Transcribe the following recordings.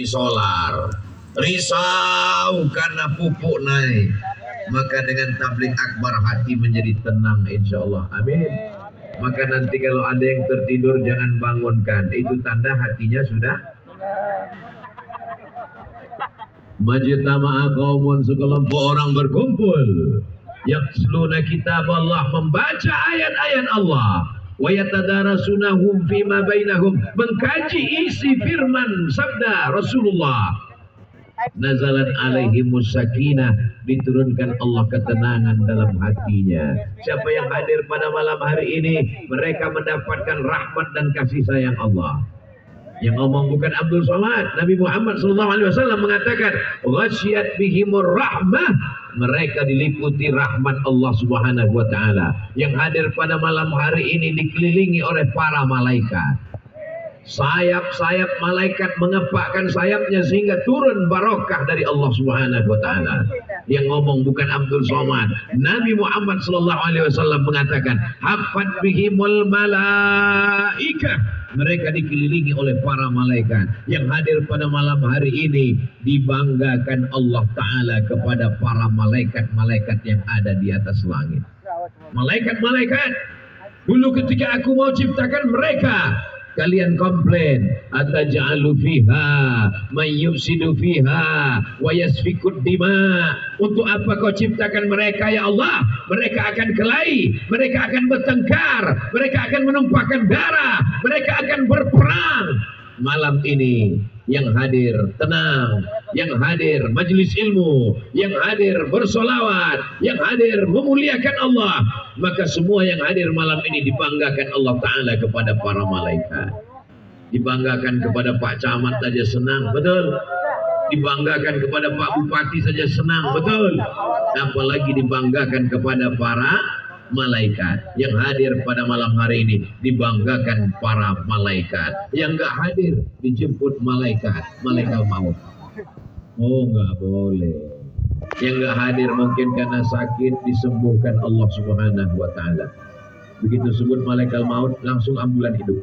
solar, risau karena pupuk naik, maka dengan tabligh akbar hati menjadi tenang, insya Allah. Amin. Maka nanti kalau ada yang tertidur jangan bangunkan, itu tanda hatinya sudah. Majtama'a qaumun, sekelompok orang berkumpul, yatsluna kitab Allah, membaca ayat-ayat Allah, wa yatadarasunahu fima bainahum, mengkaji isi firman sabda Rasulullah. Nazalat alaihimus sakinah, diturunkan Allah ketenangan dalam hatinya. Siapa yang hadir pada malam hari ini, mereka mendapatkan rahmat dan kasih sayang Allah. Yang ngomong bukan Abdul Somad. Nabi Muhammad SAW mengatakan, ghasyiyat bihimur rahmah, mereka diliputi rahmat Allah Subhanahu wa Ta'ala. Yang hadir pada malam hari ini dikelilingi oleh para malaikat. Sayap-sayap malaikat mengepakkan sayapnya sehingga turun barokah dari Allah Subhanahu wa Ta'ala. Yang ngomong bukan Abdul Somad. Nabi Muhammad SAW mengatakan, hafat bihimul malaikah, mereka dikelilingi oleh para malaikat. Yang hadir pada malam hari ini dibanggakan Allah Ta'ala kepada para malaikat-malaikat yang ada di atas langit. Malaikat-malaikat, dulu ketika aku mau ciptakan mereka, kalian komplain, ataj'alu fiha may yufsidu fiha wa yasfikud dima. Untuk apa kau ciptakan mereka ya Allah? Mereka akan kelahi, mereka akan bertengkar, mereka akan menumpahkan darah, mereka akan berperang. Malam ini yang hadir tenang, yang hadir majelis ilmu, yang hadir bersolawat, yang hadir memuliakan Allah, maka semua yang hadir malam ini dibanggakan Allah Ta'ala kepada para malaikat. Dibanggakan kepada Pak Camat saja senang, betul. Dibanggakan kepada Pak Bupati saja senang, betul. Apalagi dibanggakan kepada para malaikat. Yang hadir pada malam hari ini dibanggakan para malaikat. Yang enggak hadir dijemput malaikat, malaikat maut. Oh, enggak boleh. Yang enggak hadir mungkin karena sakit, disembuhkan Allah Subhanahu wa Ta'ala. Begitu sebut malaikat maut langsung ambulan hidup.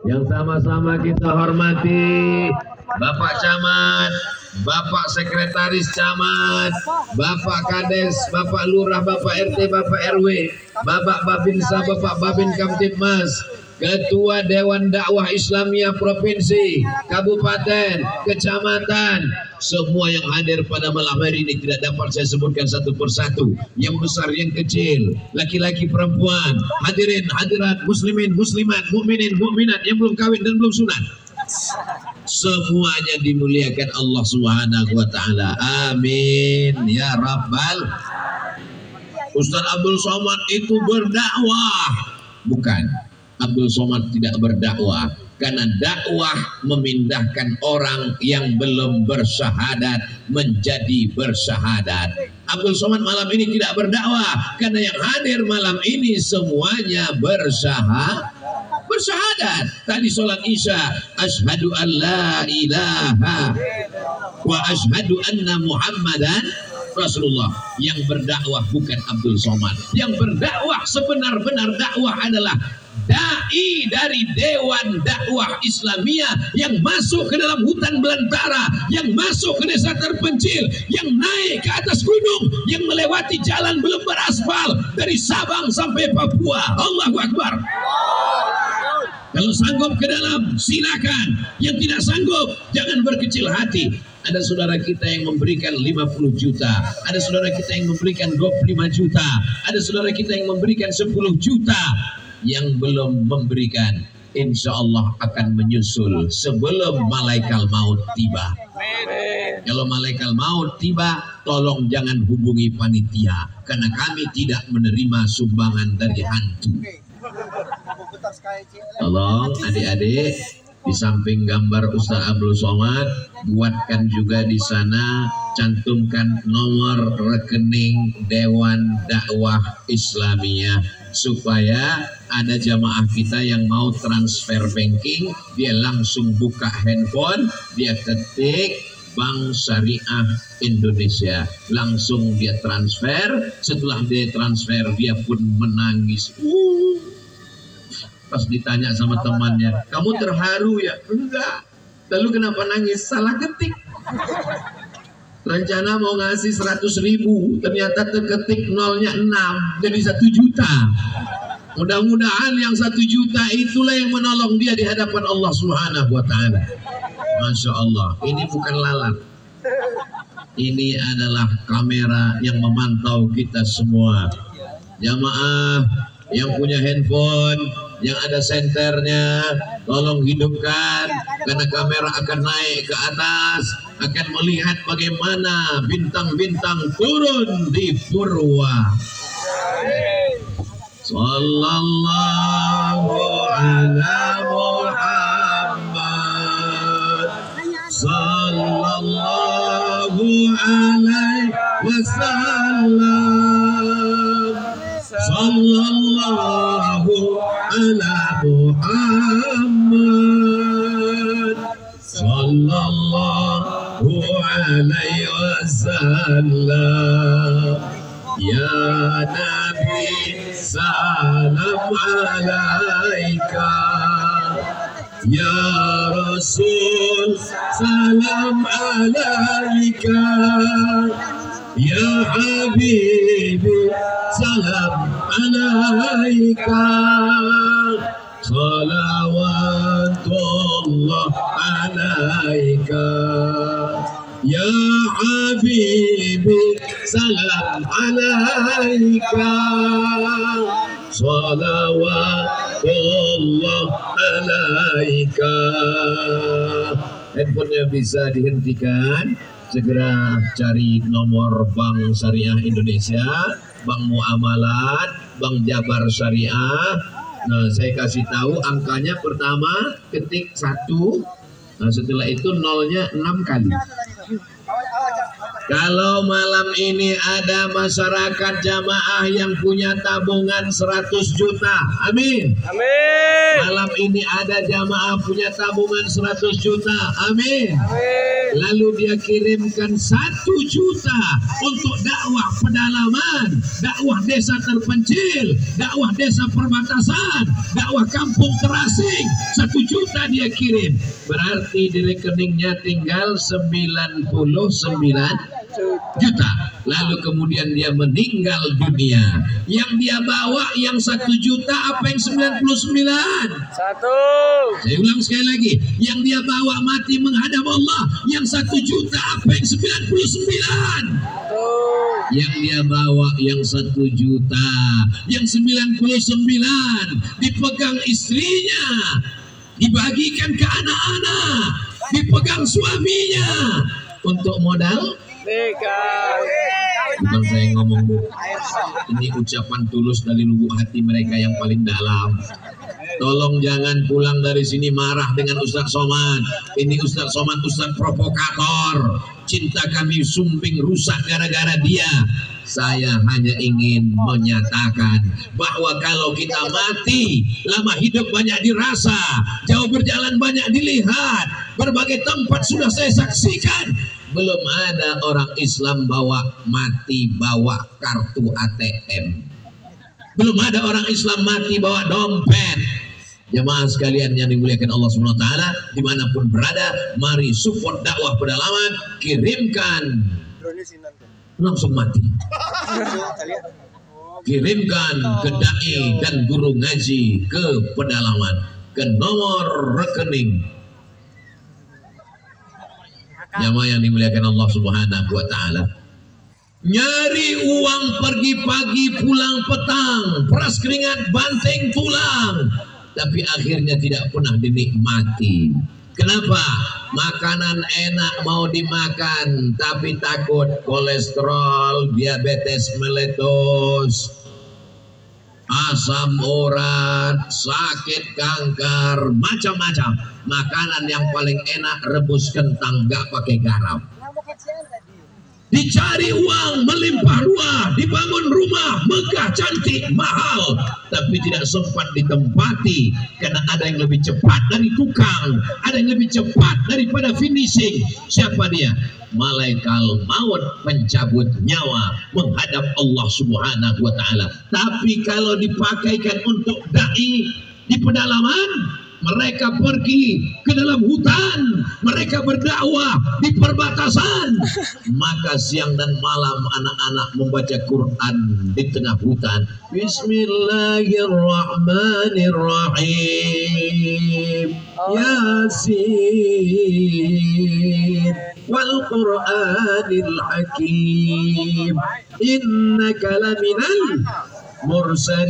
Yang sama-sama kita hormati Bapak Camat, Bapak Sekretaris Camat, Bapak Kades, Bapak Lurah, Bapak RT, Bapak RW, Bapak Babinsa, Bapak Babin Kamtibmas, Ketua Dewan Dakwah Islamiyah Provinsi, Kabupaten, Kecamatan, semua yang hadir pada malam hari ini tidak dapat saya sebutkan satu persatu. Yang besar, yang kecil, laki-laki, perempuan, hadirin, hadirat, muslimin, muslimat, mukminin, mukminat, yang belum kawin dan belum sunat, semuanya dimuliakan Allah Subhanahu wa Ta'ala. Amin ya Rabbal. Ustaz Abdul Somad itu berdakwah? Bukan, Abdul Somad tidak berdakwah, karena dakwah memindahkan orang yang belum bersyahadat menjadi bersyahadat. Abdul Somad malam ini tidak berdakwah, karena yang hadir malam ini semuanya bersyahadat. Tadi sholat isya, asyhadu an la ilaha wa asyhadu anna muhammadan Rasulullah. Yang berdakwah bukan Abdul Somad. Yang berdakwah sebenar-benar dakwah adalah dai dari Dewan Dakwah Islamiyah yang masuk ke dalam hutan belantara, yang masuk ke desa terpencil, yang naik ke atas gunung, yang melewati jalan belum beraspal dari Sabang sampai Papua. Allahu Akbar. Kalau sanggup ke dalam, silakan. Yang tidak sanggup, jangan berkecil hati. Ada saudara kita yang memberikan 50 juta, ada saudara kita yang memberikan 25 juta, ada saudara kita yang memberikan 10 juta. Yang belum memberikan, insya Allah akan menyusul sebelum malaikat maut tiba. Kalau malaikat maut tiba, tolong jangan hubungi panitia, karena kami tidak menerima sumbangan dari hantu. Tolong adik-adik, di samping gambar Ustaz Abdul Somad, buatkan juga di sana, cantumkan nomor rekening Dewan Dakwah Islamiyah, supaya ada jamaah kita yang mau transfer banking, dia langsung buka handphone, dia ketik Bank Syariah Indonesia, langsung dia transfer. Setelah dia transfer, dia pun menangis. Pas ditanya sama temannya, kamu terharu ya? Enggak. Lalu kenapa nangis? Salah ketik. Rencana mau ngasih 100.000, ternyata terketik nolnya 6, jadi 1 juta. Mudah-mudahan yang 1 juta itulah yang menolong dia di hadapan Allah Subhanahu wa Ta'ala. Masya Allah, ini bukan lalat. Ini adalah kamera yang memantau kita semua. Jamaah yang punya handphone, yang ada senternya, tolong hidupkan, karena kamera akan naik ke atas, akan melihat bagaimana bintang-bintang turun di Purwa. Sallallahu ala Muhammad, sallallahu alaihi wasallam, sallallahu ala Muhammad, sallallahu alaihi wasallam. Ya Nabi salam alaika, ya Rasul salam alaika, ya Habibi salam alaika, salawatullah alaika, ya Habibi salam alaika, salawatullah alaika. Handphonenya bisa dihentikan. Segera cari nomor Bank Syariah Indonesia, Bank Muamalat, Bank Jabar Syariah. Nah, saya kasih tahu angkanya pertama ketik 1. Nah, setelah itu nolnya 6 kali. Kalau malam ini ada masyarakat jamaah yang punya tabungan 100 juta, amin. Amin. Malam ini ada jamaah punya tabungan 100 juta, amin. Amin. Lalu dia kirimkan 1 juta untuk dakwah pedalaman, dakwah desa terpencil, dakwah desa perbatasan, dakwah kampung terasing. 1 juta dia kirim. Berarti di rekeningnya tinggal 99 juta. Lalu kemudian dia meninggal dunia. Yang dia bawa yang 1 juta apa yang 99? 1. Saya ulang sekali lagi. Yang dia bawa mati menghadap Allah yang 1 juta apa yang 99? Yang dia bawa yang 1 juta, yang 99 dipegang istrinya, dibagikan ke anak-anak, dipegang suaminya untuk modal nikah. Bukan saya ngomong, Bu. Ini ucapan tulus dari lubuk hati mereka yang paling dalam. Tolong jangan pulang dari sini marah dengan Ustaz Somad. Ini Ustaz Somad Ustaz provokator. Cinta kami sumbing rusak gara-gara dia. Saya hanya ingin menyatakan bahwa kalau kita mati, lama hidup banyak dirasa, jauh berjalan banyak dilihat, berbagai tempat sudah saya saksikan. Belum ada orang Islam mati bawa kartu ATM. Belum ada orang Islam mati bawa dompet. Jamaah sekalian yang dimuliakan Allah Subhanahu wa taala, dimanapun berada, mari support dakwah pedalaman, kirimkan langsung mati. Kirimkan ke dai dan guru ngaji ke pedalaman, ke nomor rekening. Jamaah yang dimuliakan Allah Subhanahu wa taala. Nyari uang pergi pagi pulang petang, peras keringat banting tulang, tapi akhirnya tidak pernah dinikmati. Kenapa? Makanan enak mau dimakan, tapi takut kolesterol, diabetes meletus, asam urat, sakit kanker, macam-macam. Makanan yang paling enak rebus kentang, gak pakai garam. Dicari uang melimpah ruah, dibangun rumah megah cantik mahal, tapi tidak sempat ditempati karena ada yang lebih cepat dari tukang, ada yang lebih cepat daripada finishing. Siapa dia? Malaikat maut pencabut nyawa menghadap Allah Subhanahu wa taala. Tapi kalau dipakaikan untuk dai, di pedalaman, mereka pergi ke dalam hutan, mereka berdakwah di perbatasan. Maka siang dan malam anak-anak membaca Quran di tengah hutan. Bismillahirrahmanirrahim. Yasin wal Qur'anil Hakim. Innaka laminal mursalin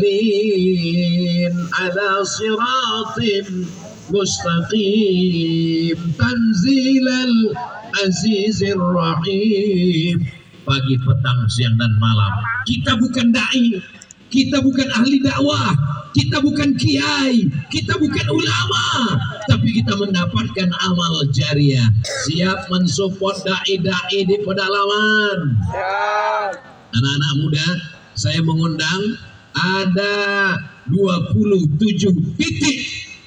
ala siratim mustaqim tanzilal azizir rahim. Pagi, petang, siang dan malam kita bukan dai, kita bukan ahli dakwah, kita bukan kiai, kita bukan ulama, tapi kita mendapatkan amal jariah. Siap mensupport dai-dai di pedalaman. Anak-anak muda, saya mengundang, ada 27 titik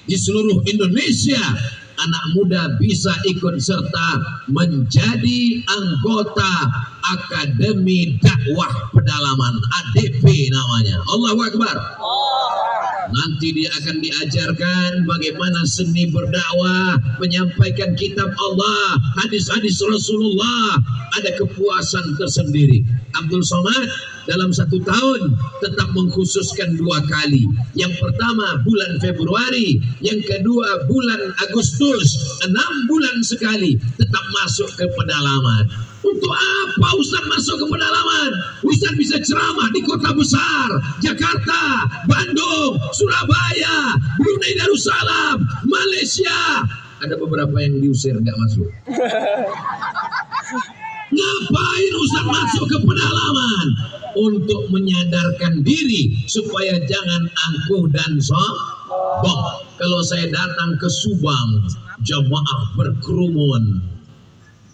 di seluruh Indonesia anak muda bisa ikut serta menjadi anggota Akademi Dakwah Pedalaman, ADP namanya. Allahu Akbar. Nanti dia akan diajarkan bagaimana seni berdakwah, menyampaikan kitab Allah, hadis-hadis Rasulullah. Ada kepuasan tersendiri. Abdul Somad dalam 1 tahun tetap mengkhususkan 2 kali. Yang pertama bulan Februari, yang kedua bulan Agustus. 6 bulan sekali tetap masuk ke pedalaman. Untuk apa Ustaz masuk ke pedalaman? Ustaz bisa ceramah di kota besar, Jakarta, Bandung, Surabaya, Brunei Darussalam, Malaysia. Ada beberapa yang diusir nggak masuk. Ngapain Ustaz masuk ke pedalaman? Untuk menyadarkan diri supaya jangan angkuh dan sombong. Kalau saya datang ke Subang, jamaah berkerumun.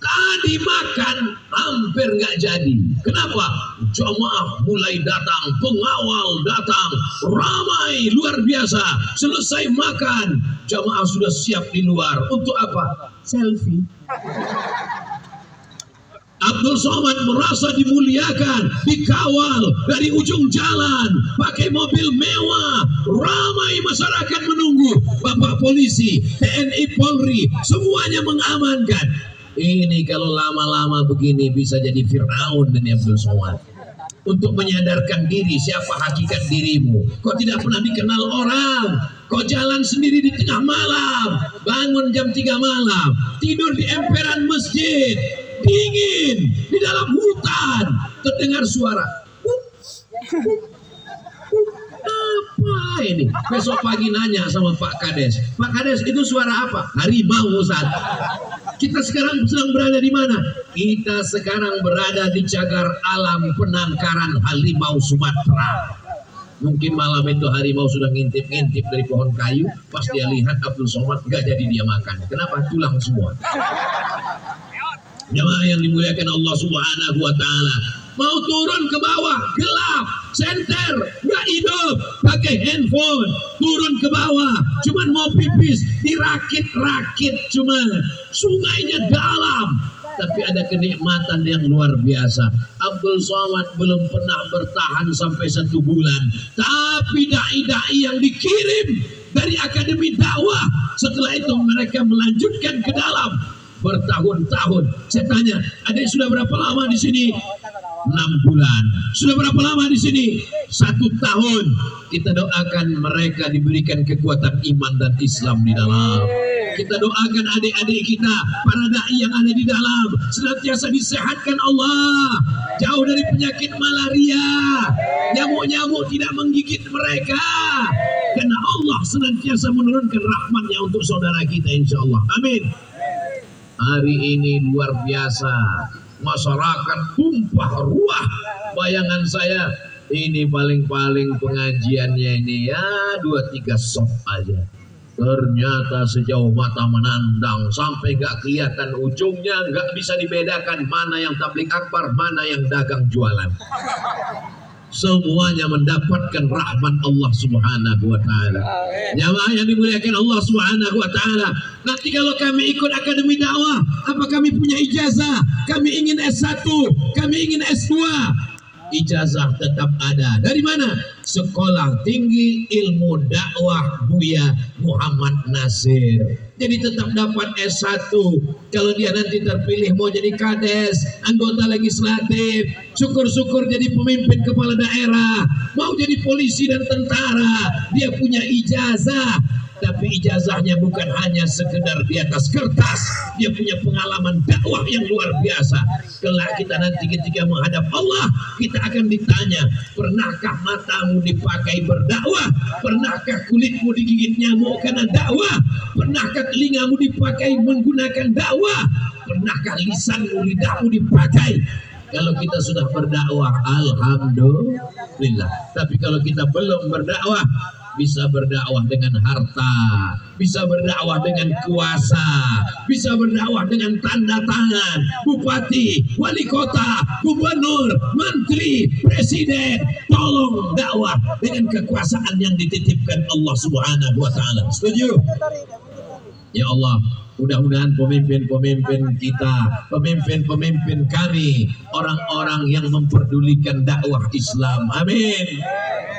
Tadi makan hampir nggak jadi. Kenapa? Jamaah mulai datang, pengawal datang, ramai luar biasa. Selesai makan, jamaah sudah siap di luar. Untuk apa? Selfie. Abdul Somad merasa dimuliakan, dikawal dari ujung jalan, pakai mobil mewah, ramai masyarakat menunggu. Bapak polisi, TNI, Polri, semuanya mengamankan. Ini kalau lama-lama begini bisa jadi Fir'aun dan Abdul Somad. Untuk menyadarkan diri, siapa hakikat dirimu. Kok tidak pernah dikenal orang? Kok jalan sendiri di tengah malam, bangun jam 3 malam, tidur di emperan masjid, dingin, di dalam hutan, terdengar suara. Apa ini? Besok pagi nanya sama Pak Kades. Pak Kades, itu suara apa? Harimau, Ustaz. Kita sekarang sedang berada di mana? Kita sekarang berada di cagar alam penangkaran harimau Sumatera. Mungkin malam itu harimau sudah ngintip-ngintip dari pohon kayu. Pas dia lihat Abdul Somad, gak jadi dia makan. Kenapa? Tulang semua. Jemaah yang dimuliakan Allah Subhanahu wa Ta'ala, mau turun ke bawah, gelap, senter, nggak hidup, pakai handphone, turun ke bawah, cuman mau pipis, dirakit-rakit, cuman sungainya dalam, tapi ada kenikmatan yang luar biasa. Abdul Somad belum pernah bertahan sampai 1 bulan, tapi dai-dai yang dikirim dari Akademi Dakwah, setelah itu mereka melanjutkan ke dalam bertahun-tahun. Saya tanya, adik sudah berapa lama di sini? 6 bulan. Sudah berapa lama di sini? 1 tahun. Kita doakan mereka diberikan kekuatan iman dan Islam di dalam. Kita doakan adik-adik kita, para dai yang ada di dalam, senantiasa disehatkan Allah, jauh dari penyakit malaria, nyamuk-nyamuk tidak menggigit mereka, karena Allah senantiasa menurunkan rahmatnya untuk saudara kita, insya Allah. Amin. Hari ini luar biasa, masyarakat tumpah ruah. Bayangan saya ini paling-paling pengajiannya ini ya 2-3 sop aja. Ternyata sejauh mata menandang, sampai gak kelihatan ujungnya, gak bisa dibedakan mana yang tabligh akbar, mana yang dagang jualan. Semuanya mendapatkan rahmat Allah Subhanahu wa Ta'ala. Jamaah yang dimuliakan Allah Subhanahu wa Ta'ala, nanti kalau kami ikut Akademi Dakwah, apa kami punya ijazah? Kami ingin S1, kami ingin S2. ijazah tetap ada. Dari mana? Sekolah Tinggi Ilmu Dakwah Buya Muhammad Nasir. Jadi tetap dapat S1. Kalau dia nanti terpilih mau jadi kades, anggota legislatif, syukur-syukur jadi pemimpin kepala daerah, mau jadi polisi dan tentara, dia punya ijazah. Tapi ijazahnya bukan hanya sekedar di atas kertas, dia punya pengalaman dakwah yang luar biasa. Kelak kita nanti ketika menghadap Allah, kita akan ditanya, pernahkah matamu dipakai berdakwah? Pernahkah kulitmu digigit nyamuk karena dakwah? Pernahkah telingamu dipakai menggunakan dakwah? Pernahkah lisanmu, lidahmu dipakai? Kalau kita sudah berdakwah, alhamdulillah. Tapi kalau kita belum berdakwah, bisa berdakwah dengan harta, bisa berdakwah dengan kuasa, bisa berdakwah dengan tanda tangan bupati, wali kota, gubernur, menteri, presiden. Tolong dakwah dengan kekuasaan yang dititipkan Allah Subhanahu wa taala. Setuju? Ya Allah, mudah-mudahan pemimpin-pemimpin kita, pemimpin-pemimpin kami, orang-orang yang memperdulikan dakwah Islam. Amin.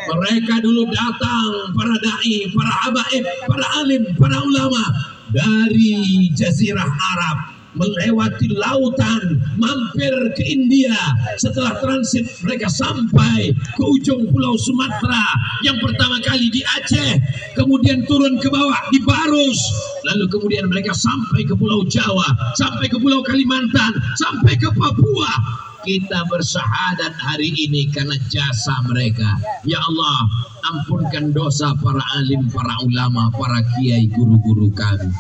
Mereka dulu datang, para dai, para habaib, para alim, para ulama dari Jazirah Arab, melewati lautan, mampir ke India. Setelah transit mereka sampai ke ujung pulau Sumatera, yang pertama kali di Aceh, kemudian turun ke bawah di Barus, lalu kemudian mereka sampai ke pulau Jawa, sampai ke pulau Kalimantan, sampai ke Papua. Kita bersyahadat hari ini karena jasa mereka. Ya Allah, ampunkan dosa para alim, para ulama, para kiai, guru-guru kami.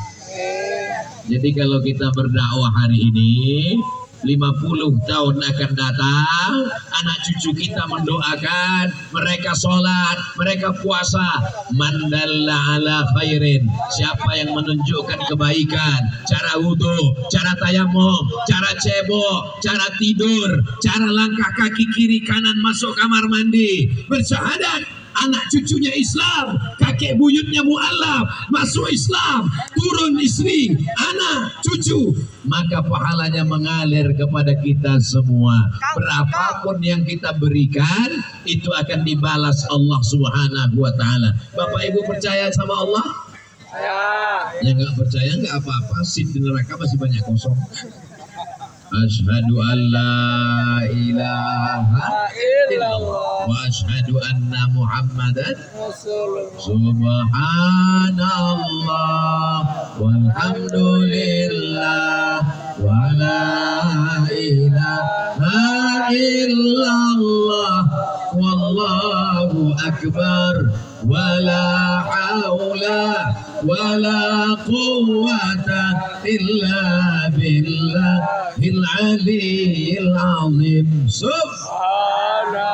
Jadi kalau kita berdakwah hari ini, 50 tahun akan datang, anak cucu kita mendoakan, mereka sholat, mereka puasa. Mandalla ala khairin, siapa yang menunjukkan kebaikan, cara wudhu, cara tayamum, cara cebok, cara tidur, cara langkah kaki kiri kanan masuk kamar mandi, bersyahadat anak cucunya Islam, kakek buyutnya mu'alaf, masuk Islam, turun istri, anak, cucu, maka pahalanya mengalir kepada kita semua. Berapapun yang kita berikan, itu akan dibalas Allah Subhanahu wa ta'ala. Bapak Ibu percaya sama Allah? Yang nggak percaya nggak apa-apa, seat di neraka masih banyak kosong. Asyhadu an la ilaha illallah wa asyhadu anna Muhammadan subhanallah walhamdulillah wa la ilaha illallah wallahu akbar wa la haula wa la quwwata illa billah al-aliyyil azim. Subhanallah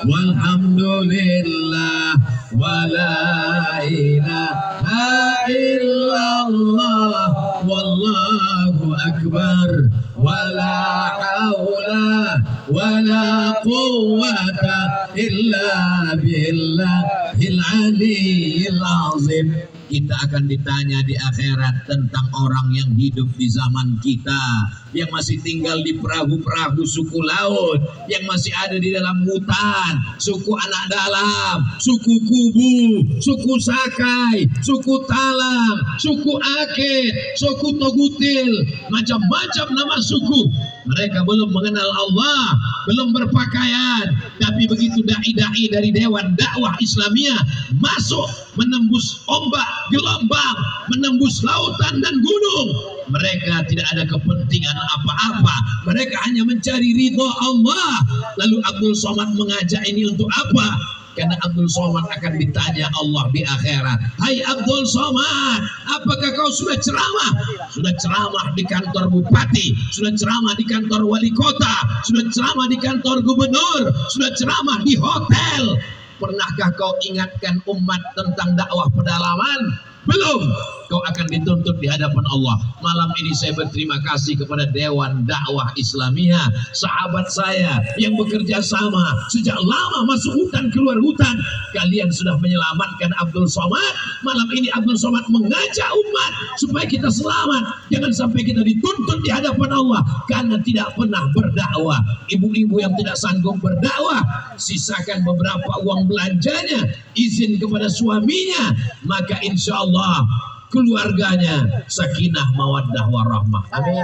walhamdulillah wa la ilaha illallah wallahu akbar wa la haula wa la quwwata illa billahil aliyyil azim. Kita akan ditanya di akhirat tentang orang yang hidup di zaman kita, yang masih tinggal di perahu-perahu suku laut, yang masih ada di dalam hutan, suku anak dalam, suku Kubu, suku Sakai, suku Talang, suku Akeh, suku Togutil, macam-macam nama suku. Mereka belum mengenal Allah, belum berpakaian, tapi begitu dai-dai dari Dewan Dakwah Islamiyah masuk, menembus ombak, gelombang, menembus lautan dan gunung, mereka tidak ada kepentingan apa-apa, mereka hanya mencari ridho Allah. Lalu Abdul Somad mengajak ini untuk apa? Karena Abdul Somad akan ditanya Allah di akhirat. Hai Abdul Somad, apakah kau sudah ceramah? Sudah ceramah di kantor bupati, sudah ceramah di kantor wali kota, sudah ceramah di kantor gubernur, sudah ceramah di hotel. Pernahkah kau ingatkan umat tentang dakwah pedalaman? Belum. kau akan dituntut di hadapan Allah. Malam ini saya berterima kasih kepada Dewan Dakwah Islamiyah, sahabat saya yang bekerja sama sejak lama, masuk hutan keluar hutan. Kalian sudah menyelamatkan Abdul Somad. Malam ini Abdul Somad mengajak umat supaya kita selamat. Jangan sampai kita dituntut di hadapan Allah karena tidak pernah berdakwah. Ibu-ibu yang tidak sanggup berdakwah, sisakan beberapa uang belanjanya, izin kepada suaminya, maka insya Allah keluarganya sakinah mawaddah warahmah. Amin.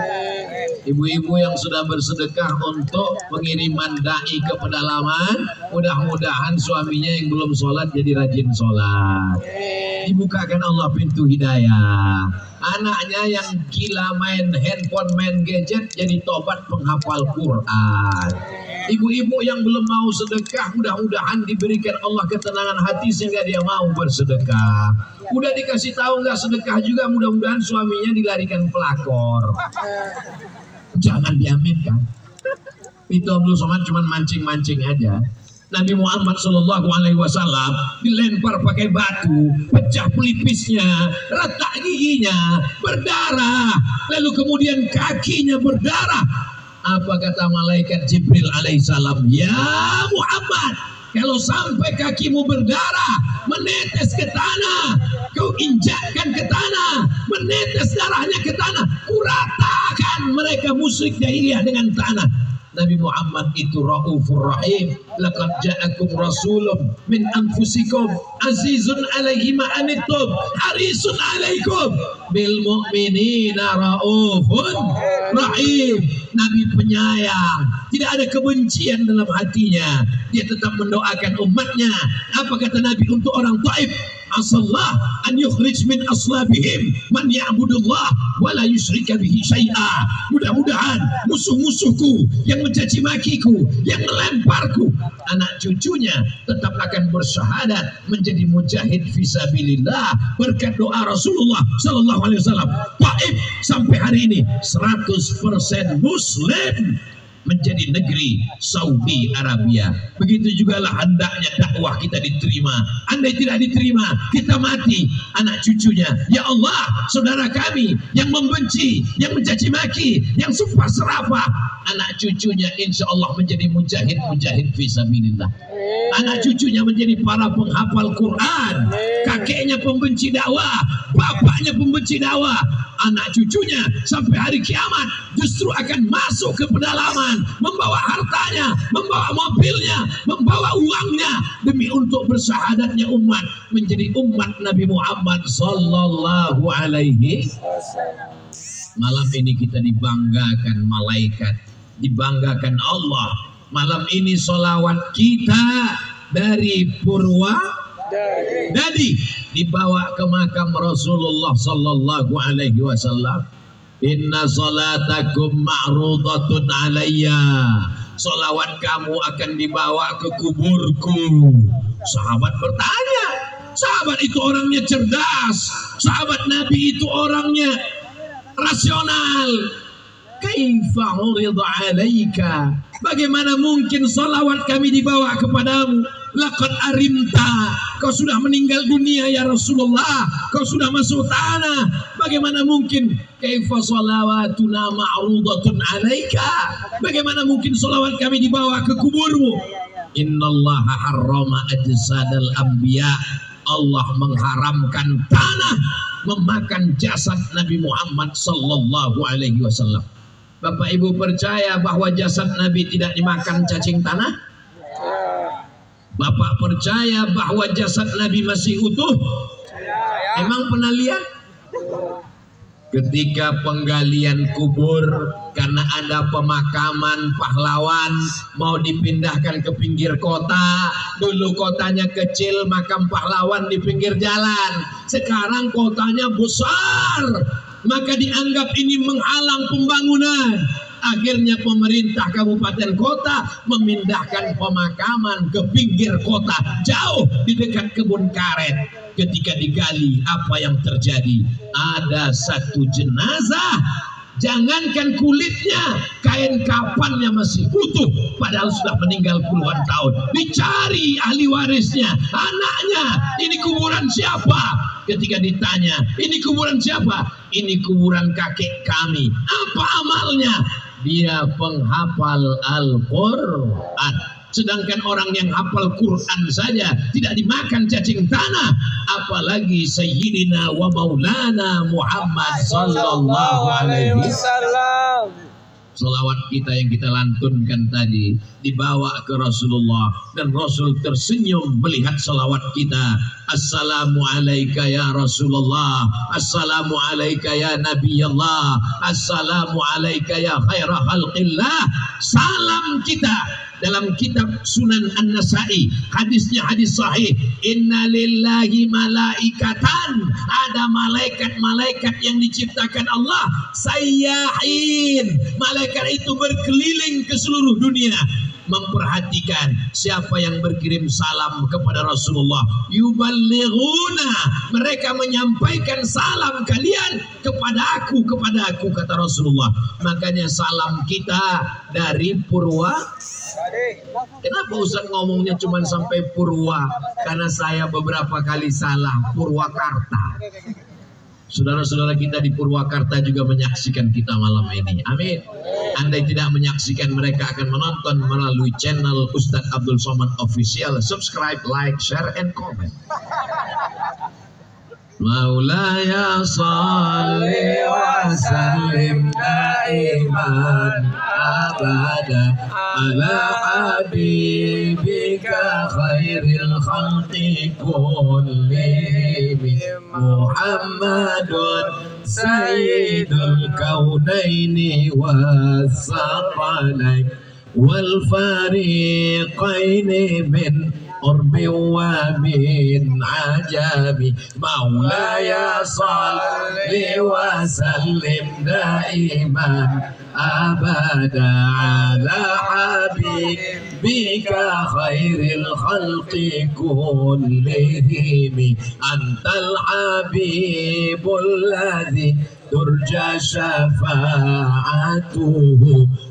Ibu-ibu yang sudah bersedekah untuk pengiriman dai ke pedalaman, mudah-mudahan suaminya yang belum sholat jadi rajin sholat. Dibukakan Allah pintu hidayah. Anaknya yang gila main handphone, main gadget, jadi tobat penghafal Quran. Ibu-ibu yang belum mau sedekah, mudah-mudahan diberikan Allah ketenangan hati sehingga dia mau bersedekah. Udah dikasih tahu nggak sedekah juga, mudah-mudahan suaminya dilarikan pelakor. Jangan diaminkan. Itu Abdul Somad cuma mancing-mancing aja. Nabi Muhammad SAW dilempar pakai batu, pecah pelipisnya, retak giginya, berdarah, lalu kemudian kakinya berdarah. Apa kata malaikat Jibril alaihissalam? Ya Muhammad, kalau sampai kakimu berdarah, menetes ke tanah, kau injakkan ke tanah, menetes darahnya ke tanah, kuratakan mereka musyrik jahiliyah dengan tanah. Nabi Muhammad itu Raufur Rahim. Laqad ja'akum rasulun min anfusikum azizun alaihi ma anittum harisun alaikum bil mu'minina raufun rahim. Nabi penyayang, tidak ada kebencian dalam hatinya. Dia tetap mendoakan umatnya. Apa kata Nabi untuk orang Taif? Asallah an yukhrij min aslabihim man ya'budullah wa la yusyrika bihi syai'a. Mudah-mudahan musuh-musuhku yang mencaci makiku, yang melemparku, anak cucunya tetap akan bersyahadat menjadi mujahid fisabilillah berkat doa Rasulullah sallallahu alaihi wasallam. Taif sampai hari ini 100% muslim menjadi negeri Saudi Arabia. Begitu juga lah hendaknya dakwah kita diterima. Andai tidak diterima, kita mati. Anak cucunya, ya Allah, saudara kami yang membenci, yang mencaci maki, yang sumpah serapah, anak cucunya insya Allah menjadi mujahid fisabilillah. Anak cucunya menjadi para penghafal Quran. Kakeknya pembenci dakwah, bapaknya pembenci dakwah. Anak cucunya sampai hari kiamat justru akan masuk ke pedalaman, membawa hartanya, membawa mobilnya, membawa uangnya demi untuk bersyahadatnya umat menjadi umat Nabi Muhammad sallallahu alaihi wasallam. Malam ini kita dibanggakan malaikat, dibanggakan Allah. Malam ini solawat kita dari Purwadadi dibawa ke makam Rasulullah sallallahu alaihi wasallam. Inna salatakum ma'rudatun alayya. Solawat kamu akan dibawa ke kuburku. Sahabat bertanya. Sahabat itu orangnya cerdas. Sahabat Nabi itu orangnya rasional. Kaifa urida alaika? Bagaimana mungkin salawat kami dibawa kepadamu? Laqad arimta, kau sudah meninggal dunia ya Rasulullah, kau sudah masuk tanah. Bagaimana mungkin? Kaifa salawatuna ma'rudatun alaika? Bagaimana mungkin salawat kami dibawa ke kuburmu? Innallaha harrama ajsadal anbiya. Allah mengharamkan tanah memakan jasad Nabi Muhammad sallallahu alaihi wasallam. Bapak Ibu percaya bahwa jasad Nabi tidak dimakan cacing tanah? Bapak percaya bahwa jasad Nabi masih utuh? Emang pernah lihat? Ketika penggalian kubur karena ada pemakaman pahlawan mau dipindahkan ke pinggir kota. Dulu kotanya kecil, makam pahlawan di pinggir jalan. Sekarang kotanya besar, maka dianggap ini menghalang pembangunan. Akhirnya pemerintah kabupaten kota memindahkan pemakaman ke pinggir kota, jauh di dekat kebun karet. Ketika digali, apa yang terjadi? Ada satu jenazah Jangankan kulitnya, kain kafannya masih utuh, padahal sudah meninggal puluhan tahun. Dicari ahli warisnya, anaknya. Ini kuburan siapa? Ketika ditanya, ini kuburan siapa? Ini kuburan kakek kami. Apa amalnya? Dia penghafal Al-Quran. Sedangkan orang yang hafal Quran saja tidak dimakan cacing tanah, apalagi Sayyidina wa Maulana Muhammad sallallahu alaihi wasallam. Selawat kita yang kita lantunkan tadi dibawa ke Rasulullah, dan Rasul tersenyum melihat selawat kita. Assalamu alayka ya Rasulullah, assalamu alayka ya Nabi Allah, assalamu alayka ya khaira khalqillah. Salam kita dalam kitab Sunan An-Nasa'i, hadisnya hadis sahih. Inna lillahi malaikatan, ada malaikat-malaikat yang diciptakan Allah sayyahin. Malaikat itu berkeliling ke seluruh dunia memperhatikan siapa yang berkirim salam kepada Rasulullah. Yuballighuna, mereka menyampaikan salam kalian kepada aku, kata Rasulullah. Makanya salam kita dari Purwa. Kenapa Ustaz ngomongnya cuma sampai Purwa? Karena saya beberapa kali salah Purwakarta. Saudara-saudara kita di Purwakarta juga menyaksikan kita malam ini. Amin. Andai tidak menyaksikan, mereka akan menonton melalui channel Ustadz Abdul Somad Official. Subscribe, like, share, and comment. Maulaya salli wa sallim daiman abada ala habibika khairil khalqi kullihim Muhammadun sayyidul kaunaini was-saqalain wal fariqaini min قرب ومن عجب مولاي صل وسلم دائما أبدا على حبيبك خير الخلق كلهم أنت الحبيب الذي ترجى شفاعته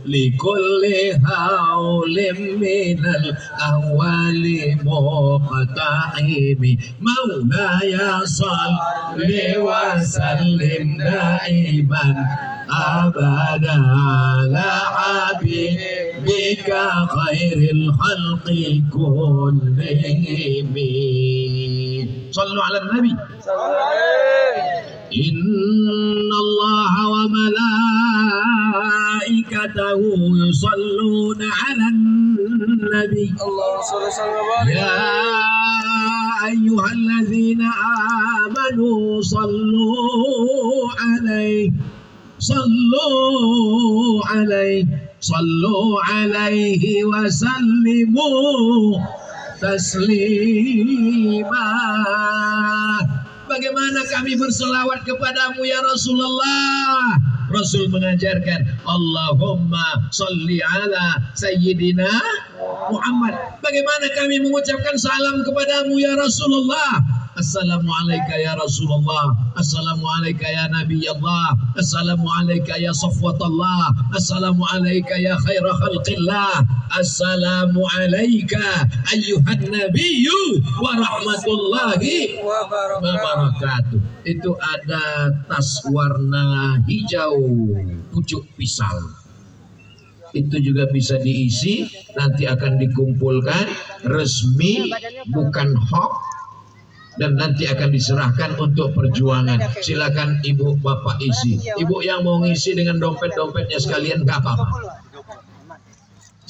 لكل هول من الأهوال مقتحم مولاي صل وسلم دائما أبدا على حبيبك خير الخلق كلهم صلوا على النبي إن الله وملائكته يصلون على النبي يا أيها الذين آمنوا صلوا عليه وسلموا تسليما. Bagaimana kami berselawat kepadamu ya Rasulullah? Rasul mengajarkan Allahumma sholli ala Sayyidina Muhammad. Bagaimana kami mengucapkan salam kepadamu ya Rasulullah? Assalamualaikum ya Rasulullah, Assalamualaikum ya Nabi Allah, Assalamualaikum ya Safwatullah, Assalamualaikum ya khaira khalqillah, Assalamualaikum ayyuhan nabiyyu wa rahmatullahi wa barakatuh. Itu ada tas warna hijau pucuk pisang. Itu juga bisa diisi, nanti akan dikumpulkan resmi, bukan hoax, dan nanti akan diserahkan untuk perjuangan. Silakan ibu bapak isi. Ibu yang mau ngisi dengan dompet-dompetnya sekalian gak apa-apa.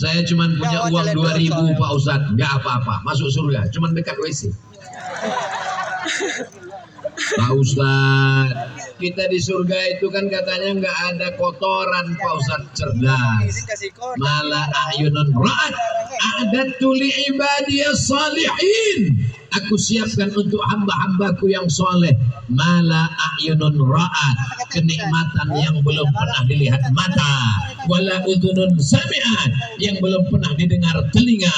Saya cuma punya uang 2.000 Pak Ustadz, gak apa-apa, masuk surga, cuma dekat WC. Pak Ustadz, kita di surga itu kan katanya nggak ada kotoran. Pak Ustadz cerdas, malah ayunun ra'at a'dadtu li ibadiyas salihin aku siapkan untuk hamba-hambaku yang soleh mala a'yunun ra'at, kenikmatan yang belum pernah dilihat mata, wala udhunun sami'at, yang belum pernah didengar telinga,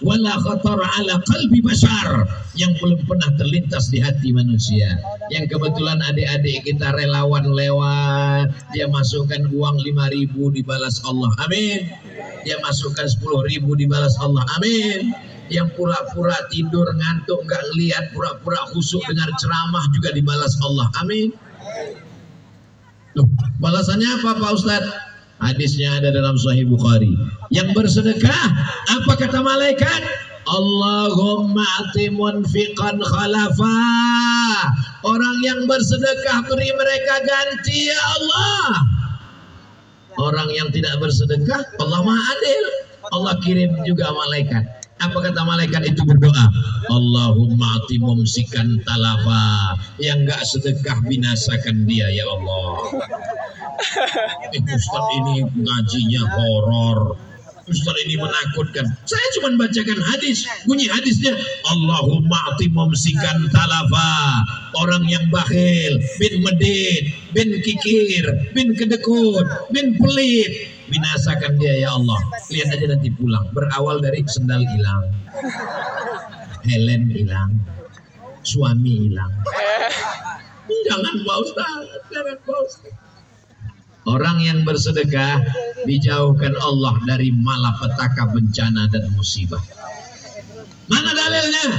wala khatara ala qalbi bashar, yang belum pernah terlintas di hati manusia. Yang kebetulan adik-adik kita relawan lewat, dia masukkan uang 5.000 dibalas Allah, amin. Dia masukkan 10.000 dibalas Allah, amin. Yang pura-pura tidur ngantuk nggak ngelihat, pura-pura khusyuk dengar ceramah juga dibalas Allah, amin. Loh, balasannya apa Pak Ustadz? Hadisnya ada dalam Sahih Bukhari. Yang bersedekah, apa kata malaikat? Allahumma ati munfiqan khalafa. Orang yang bersedekah beri mereka ganti ya Allah. Orang yang tidak bersedekah, Allah Maha Adil. Allah kirim juga malaikat. Apa kata malaikat itu berdoa? Allahumma ati mumsikan talafa. Yang enggak sedekah binasakan dia ya Allah. Ustaz ini ngajinya horor. Ustaz ini menakutkan. Saya cuma bacakan hadis. Bunyi hadisnya Allahumma ati mumsikan talafa. Orang yang bakhil, bin medit, bin kikir, bin kedekut, bin pelit, binasakan dia ya Allah. Lihat aja nanti pulang. Berawal dari sendal hilang, helm hilang, suami hilang. Jangan Pak Ustaz, jangan Pak Ustaz. Orang yang bersedekah dijauhkan Allah dari malapetaka, bencana dan musibah. Mana dalilnya?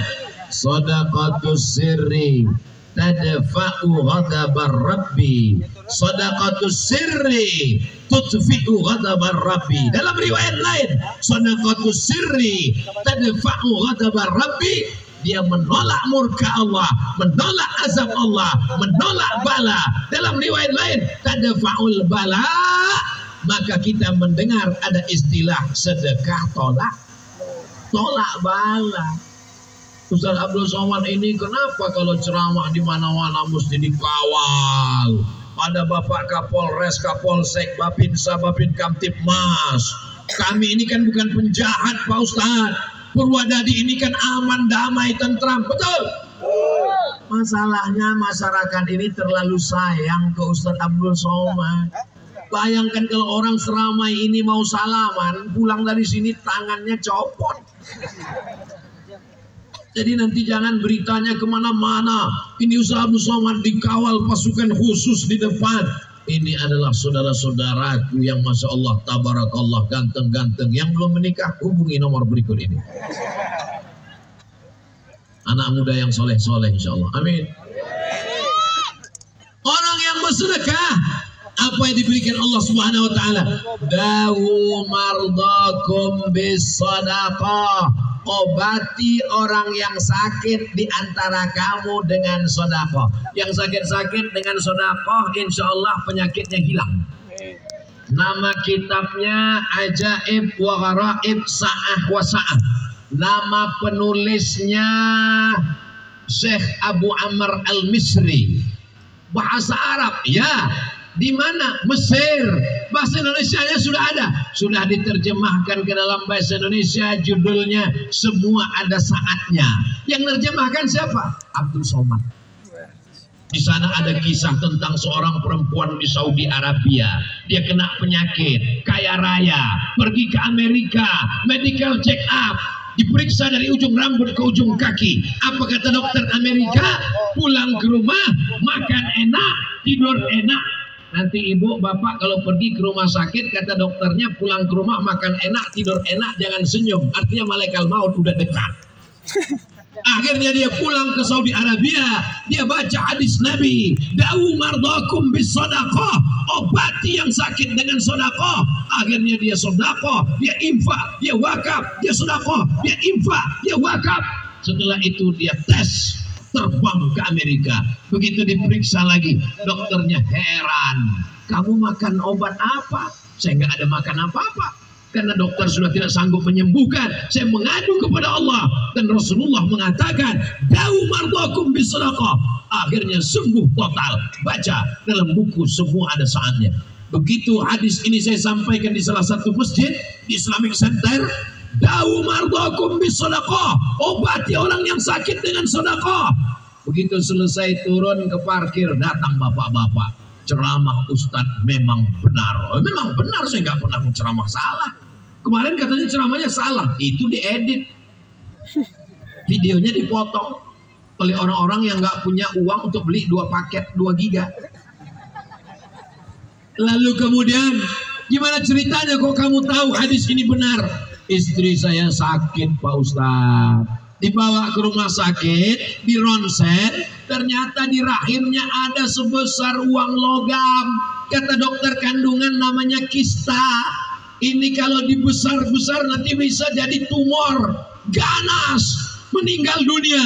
Shadaqatus sirri tadfa'u ghadabar rabbi. Shadaqatus sirri tudfi'u ghadabar rabbi. Dalam riwayat lain, shadaqatus sirri tadfa'u ghadabar rabbi. Dia menolak murka Allah, menolak azab Allah, menolak bala. Dalam riwayat lain, tadfa'ul bala. Maka kita mendengar ada istilah sedekah tolak bala. Ustaz Abdul Somad ini kenapa kalau ceramah di mana-mana mesti dikawal? Ada Bapak Kapolres, Kapolsek, Bapinsa, Bapin Kamtipmas. Kami ini kan bukan penjahat Pak Ustaz. Purwadadi ini kan aman, damai, tentram, betul? Masalahnya masyarakat ini terlalu sayang ke Ustaz Abdul Somad. Bayangkan kalau orang seramai ini mau salaman, pulang dari sini tangannya copot. Jadi nanti jangan beritanya kemana-mana. Ini Ustaz Abdul Somad dikawal pasukan khusus di depan. Ini adalah saudara-saudaraku yang Masya Allah, tabarakallah, ganteng-ganteng. Yang belum menikah, hubungi nomor berikut ini. Anak muda yang soleh-soleh insya Allah, amin. Orang yang bersedekah, apa yang diberikan Allah Subhanahu Wa Taala? Dawu mardakum bis sadaqah. Obati orang yang sakit di antara kamu dengan sedekah. Yang sakit-sakit dengan sedekah, insya Allah penyakitnya hilang. Nama kitabnya Ajaib wa Gharaib Sa'ah wa Sa'ah. Nama penulisnya Syekh Abu Amr Al-Misri. Bahasa Arab, ya. Di mana? Mesir. Bahasa Indonesianya sudah ada, sudah diterjemahkan ke dalam bahasa Indonesia. Judulnya Semua Ada Saatnya. Yang nerjemahkan siapa? Abdul Somad. Di sana ada kisah tentang seorang perempuan di Saudi Arabia. Dia kena penyakit, kaya raya, pergi ke Amerika, medical check up, diperiksa dari ujung rambut ke ujung kaki. Apa kata dokter Amerika? Pulang ke rumah, makan enak, tidur enak. Nanti ibu, bapak kalau pergi ke rumah sakit, kata dokternya pulang ke rumah, makan enak, tidur enak, jangan senyum. Artinya malaikat maut udah dekat. Akhirnya dia pulang ke Saudi Arabia. Dia baca hadis Nabi, Da'u mardakum bis sadaqah. Obati yang sakit dengan sedekah. Akhirnya dia sedekah, dia infak, dia wakaf, dia sedekah, dia infak, dia wakaf. Setelah itu dia tes, terbang ke Amerika. Begitu diperiksa lagi, dokternya heran. Kamu makan obat apa? Saya nggak ada makan apa-apa. Karena dokter sudah tidak sanggup menyembuhkan. Saya mengadu kepada Allah. Dan Rasulullah mengatakan, Da'u mardakum bis sadaqah. Akhirnya sembuh total. Baca dalam buku Semua Ada Saatnya. Begitu hadis ini saya sampaikan di salah satu masjid di Islamic Center. Da'u mardakum bisadaqah. Obati orang yang sakit dengan sedekah. Begitu selesai turun ke parkir, datang bapak-bapak. Ceramah Ustadz memang benar. Memang benar, saya nggak pernah menceramah salah. Kemarin katanya ceramahnya salah. Itu diedit. Videonya dipotong oleh orang-orang yang nggak punya uang untuk beli 2 paket 2 giga. Lalu kemudian, gimana ceritanya kok kamu tahu hadis ini benar? Istri saya sakit Pak Ustadz. Dibawa ke rumah sakit, dironsen, ternyata di rahimnya ada sebesar uang logam. Kata dokter kandungan namanya kista. Ini kalau dibesar-besar nanti bisa jadi tumor, ganas, meninggal dunia.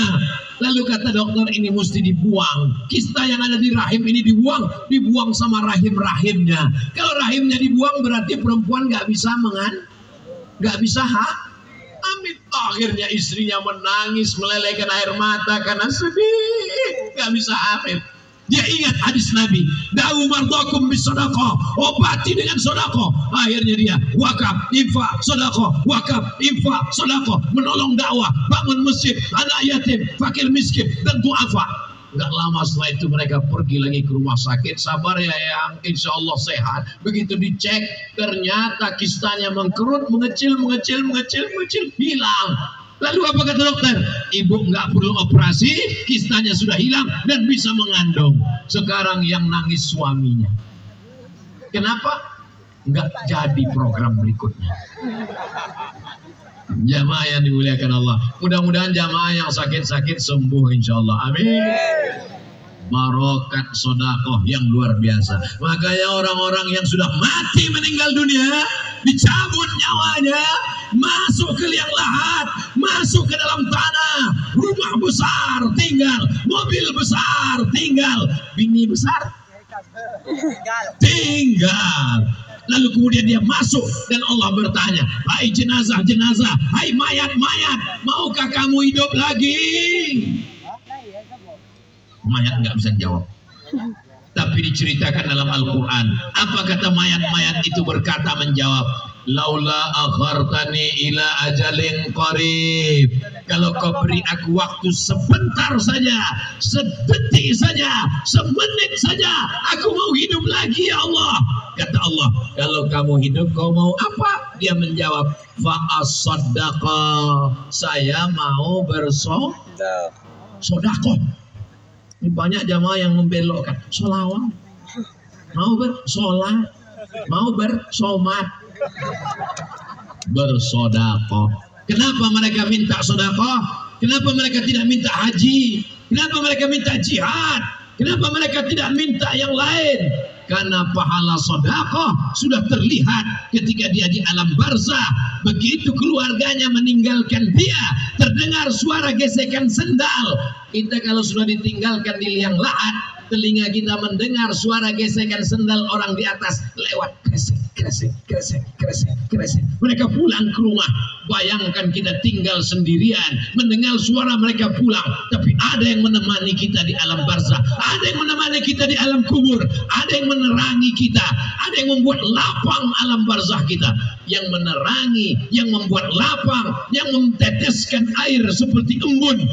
Lalu kata dokter ini mesti dibuang. Kista yang ada di rahim ini dibuang sama rahim-rahimnya. Kalau rahimnya dibuang berarti perempuan nggak bisa nggak bisa hamil. Akhirnya istrinya menangis melelehkan air mata karena sedih, nggak bisa hamil. Dia ingat hadis Nabi, da'u mardakum bisadaqah, obati dengan sedekah. Akhirnya dia wakaf, infak, sedekah, wakaf, infak, sedekah, menolong dakwah, bangun masjid, anak yatim, fakir miskin, dan du'afa. Nggak lama setelah itu mereka pergi lagi ke rumah sakit. Sabar ya yang insya Allah sehat. Begitu dicek ternyata kistanya mengkerut, mengecil, hilang. Lalu apa kata dokter? Ibu nggak perlu operasi, kistanya sudah hilang dan bisa mengandung. Sekarang yang nangis suaminya. Kenapa? Nggak jadi program berikutnya. Jamaah yang dimuliakan Allah, mudah-mudahan jamaah yang sakit-sakit sembuh insya Allah, amin. Barokat sedekah yang luar biasa. Makanya orang-orang yang sudah mati meninggal dunia, dicabut nyawanya, masuk ke liang lahat, masuk ke dalam tanah, rumah besar tinggal, mobil besar tinggal, bini besar tinggal. Lalu kemudian dia masuk dan Allah bertanya, hai jenazah, hai mayat, maukah kamu hidup lagi? Mayat nggak bisa jawab. Tapi diceritakan dalam Al-Quran, apa kata mayat-mayat itu berkata menjawab, laula akhartani ila ajalin qarib. Kalau kau beri aku waktu sebentar saja, sedetik saja, semenit saja, aku mau hidup lagi ya Allah. Kata Allah, kalau kamu hidup kau mau apa? Dia menjawab, fa as-sadaqah, saya mau bersedekah. Banyak jamaah yang membelokkan sholawat, mau bersolat, mau bersomat, bersedekah. Kenapa mereka minta sedekah? Kenapa mereka tidak minta haji? Kenapa mereka minta jihad? Kenapa mereka tidak minta yang lain? Karena pahala sedekah sudah terlihat ketika dia di alam barzah. Begitu keluarganya meninggalkan dia, terdengar suara gesekan sendal. Kita kalau sudah ditinggalkan di liang lahat, telinga kita mendengar suara gesekan sendal orang di atas lewat, kresek. Mereka pulang ke rumah. Bayangkan kita tinggal sendirian, mendengar suara mereka pulang, tapi ada yang menemani kita di alam barzah, ada yang menemani kita di alam kubur, ada yang menerangi kita, ada yang membuat lapang alam barzah kita, yang menerangi, yang membuat lapang, yang menteteskan air seperti embun.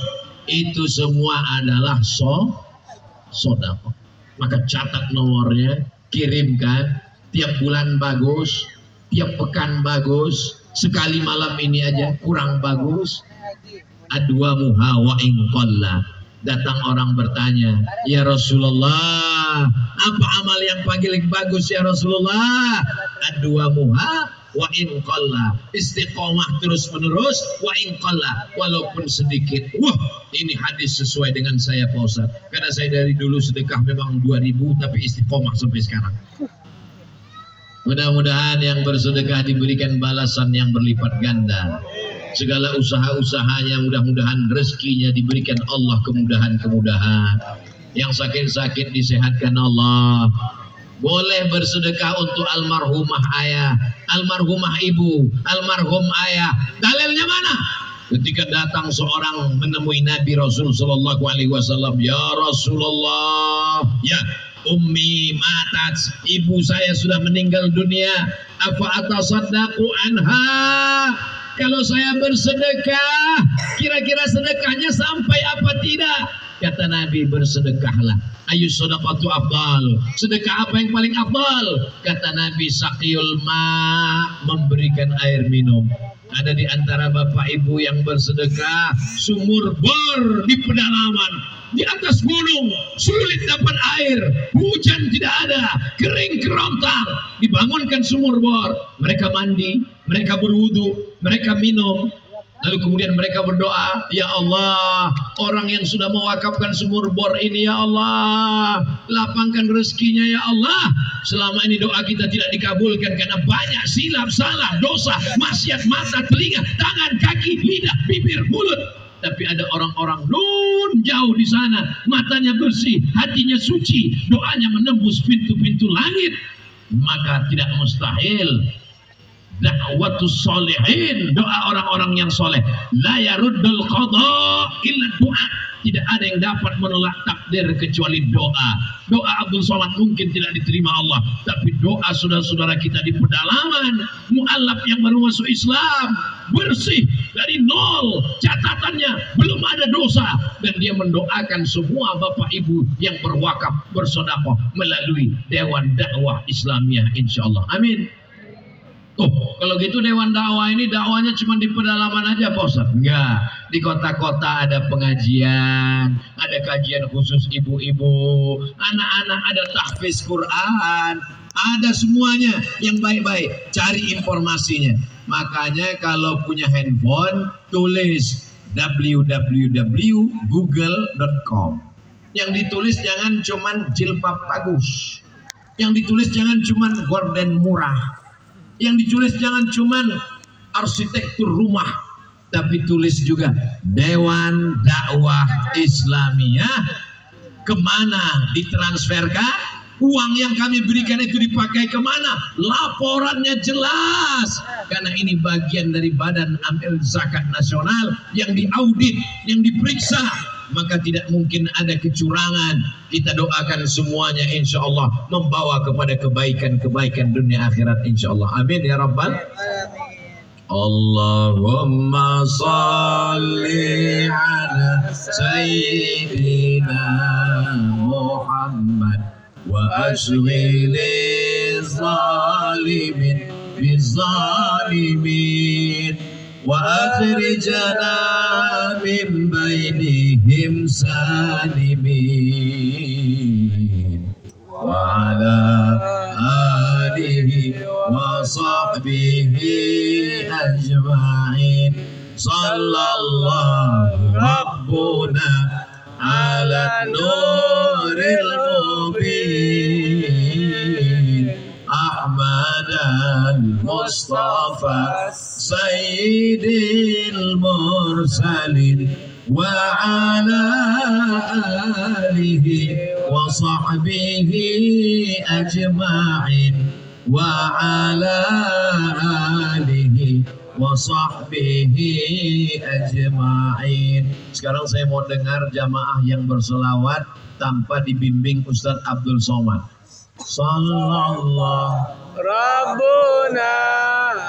Itu semua adalah sedekah. Maka catat nomornya, kirimkan. Tiap bulan bagus, tiap pekan bagus, sekali malam ini aja kurang bagus. Adwa muha wa in qalla. Datang orang bertanya, ya Rasulullah, apa amal yang paling bagus ya Rasulullah? Adwa muha wa in qalla, istiqomah terus menerus, wa in qalla, walaupun sedikit. Wah, ini hadis sesuai dengan saya Pak Ustaz, karena saya dari dulu sedekah memang 2000 tapi istiqomah sampai sekarang. Mudah-mudahan yang bersedekah diberikan balasan yang berlipat ganda. Segala usaha-usahanya mudah-mudahan rezekinya diberikan Allah kemudahan-kemudahan. Yang sakit-sakit disehatkan Allah. Boleh bersedekah untuk almarhumah ayah, almarhumah ibu, almarhum ayah. Dalilnya mana? Ketika datang seorang menemui Nabi Rasul sallallahu alaihi wasallam, ya Rasulullah, ya ummi matat, ibu saya sudah meninggal dunia, apa atasaddaqu anha, kalau saya bersedekah, kira-kira sedekahnya sampai apa tidak? Kata Nabi, bersedekahlah. Ayu sedekatu afdal. Sedekah apa yang paling afdal? Kata Nabi, saqiyul ma, memberikan air minum. Ada di antara bapak ibu yang bersedekah sumur bor di pedalaman, di atas gunung, sulit dapat air, hujan tidak ada, kering kerontang, dibangunkan sumur bor, mereka mandi, mereka berwudu, mereka minum. Lalu kemudian mereka berdoa, ya Allah, orang yang sudah mewakafkan sumur bor ini, ya Allah, lapangkan rezekinya, ya Allah. Selama ini doa kita tidak dikabulkan karena banyak silap, salah, dosa, maksiat mata, telinga, tangan, kaki, lidah, bibir, mulut. Tapi ada orang-orang nun jauh di sana, matanya bersih, hatinya suci, doanya menembus pintu-pintu langit. Maka tidak mustahil da'watus sholihin, doa orang-orang yang soleh, la yaruddul qadha illa doa. Tidak ada yang dapat menolak takdir kecuali doa. Doa Abdul Somad mungkin tidak diterima Allah, tapi doa saudara-saudara kita di pedalaman, mu'alaf yang baru masuk Islam, bersih dari nol, catatannya belum ada dosa, dan dia mendoakan semua bapak ibu yang berwakaf, bersedekah melalui Dewan Dakwah Islamiyah, insyaallah. Amin. Oh, kalau gitu Dewan Dakwah ini dakwanya cuma di pedalaman aja, Pak Ustaz? Enggak, di kota-kota ada pengajian, ada kajian khusus ibu-ibu, anak-anak ada tahfiz Quran, ada semuanya yang baik-baik. Cari informasinya. Makanya kalau punya handphone, tulis www.google.com. Yang ditulis jangan cuman jilbab bagus, yang ditulis jangan cuman gorden murah, yang ditulis jangan cuman arsitektur rumah, tapi tulis juga Dewan Dakwah Islamiyah. Kemana ditransferkan? Uang yang kami berikan itu dipakai kemana? Laporannya jelas. Karena ini bagian dari Badan Amil Zakat Nasional yang diaudit, yang diperiksa. Maka tidak mungkin ada kecurangan. Kita doakan semuanya insya Allah membawa kepada kebaikan-kebaikan dunia akhirat insya Allah. Amin ya Rabbal. Allahumma salli ala Sayyidina Muhammad wa ashghili zalimin bizalimin wa akhrijana min bainihim salimin wa ala alihi wa sahbihi ajma'in. Sallallahu rabbuna ala nuril mubin Ahmad al-Mustafa Sayyidil Mursalin wa ala alihi wa sahbihi ajma'in wa ala alihi wa sahbihi ajma'in. Sekarang saya mau dengar jamaah yang berselawat tanpa dibimbing Ustaz Abdul Somad. Sallallahu Rabbuna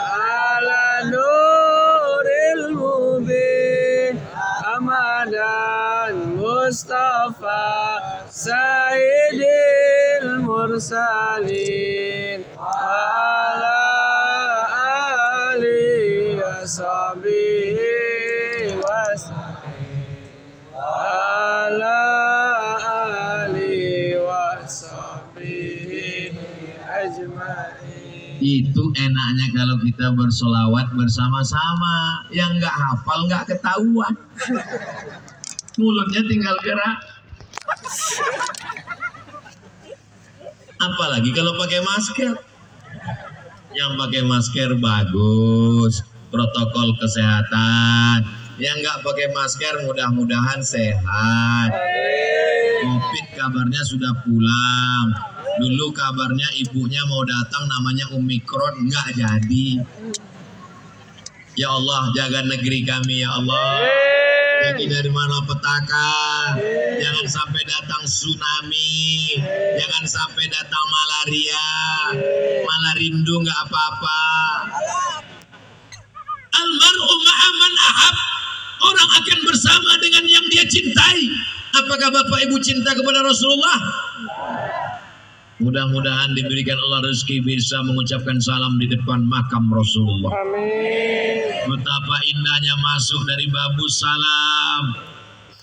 ala nuril mubin Ahmadan Mustafa Sayyidil Mursalin ala alihi washabihi ala alihi washabihi ajma'in. Itu enaknya kalau kita bersolawat bersama-sama. Yang nggak hafal nggak ketahuan, mulutnya tinggal gerak. Apalagi kalau pakai masker. Yang pakai masker bagus, protokol kesehatan. Yang nggak pakai masker mudah-mudahan sehat. Covid kabarnya sudah pulang. Dulu kabarnya ibunya mau datang namanya Omikron, nggak jadi. Ya Allah, jaga negeri kami ya Allah. Jadi dari mana petaka, jangan sampai datang tsunami, jangan sampai datang malaria, malah rindu nggak apa-apa. Al-mar'u ma'a man ahab. Orang akan bersama dengan yang dia cintai. Apakah Bapak Ibu cinta kepada Rasulullah? Mudah-mudahan diberikan Allah rezeki bisa mengucapkan salam di depan makam Rasulullah. Amin. Betapa indahnya masuk dari babus salam.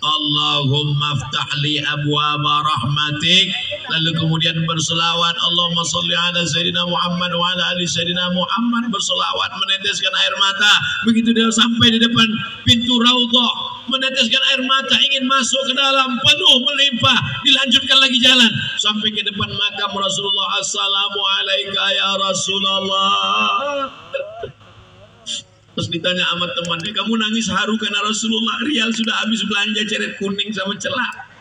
Allahumma ftahli abwaba rahmatik. Lalu kemudian berselawat, Allahumma salli ala Sayyidina Muhammad wa ala ali Sayyidina Muhammad. Berselawat, meneteskan air mata. Begitu dia sampai di depan pintu Raudhah, meneteskan air mata, ingin masuk ke dalam, penuh melimpah. Dilanjutkan lagi jalan sampai ke depan makam Rasulullah. Assalamualaikum ya Rasulullah. Terus ditanya sama temannya, kamu nangis haru karena Rasulullah? Rial sudah habis belanja ceret kuning sama celak.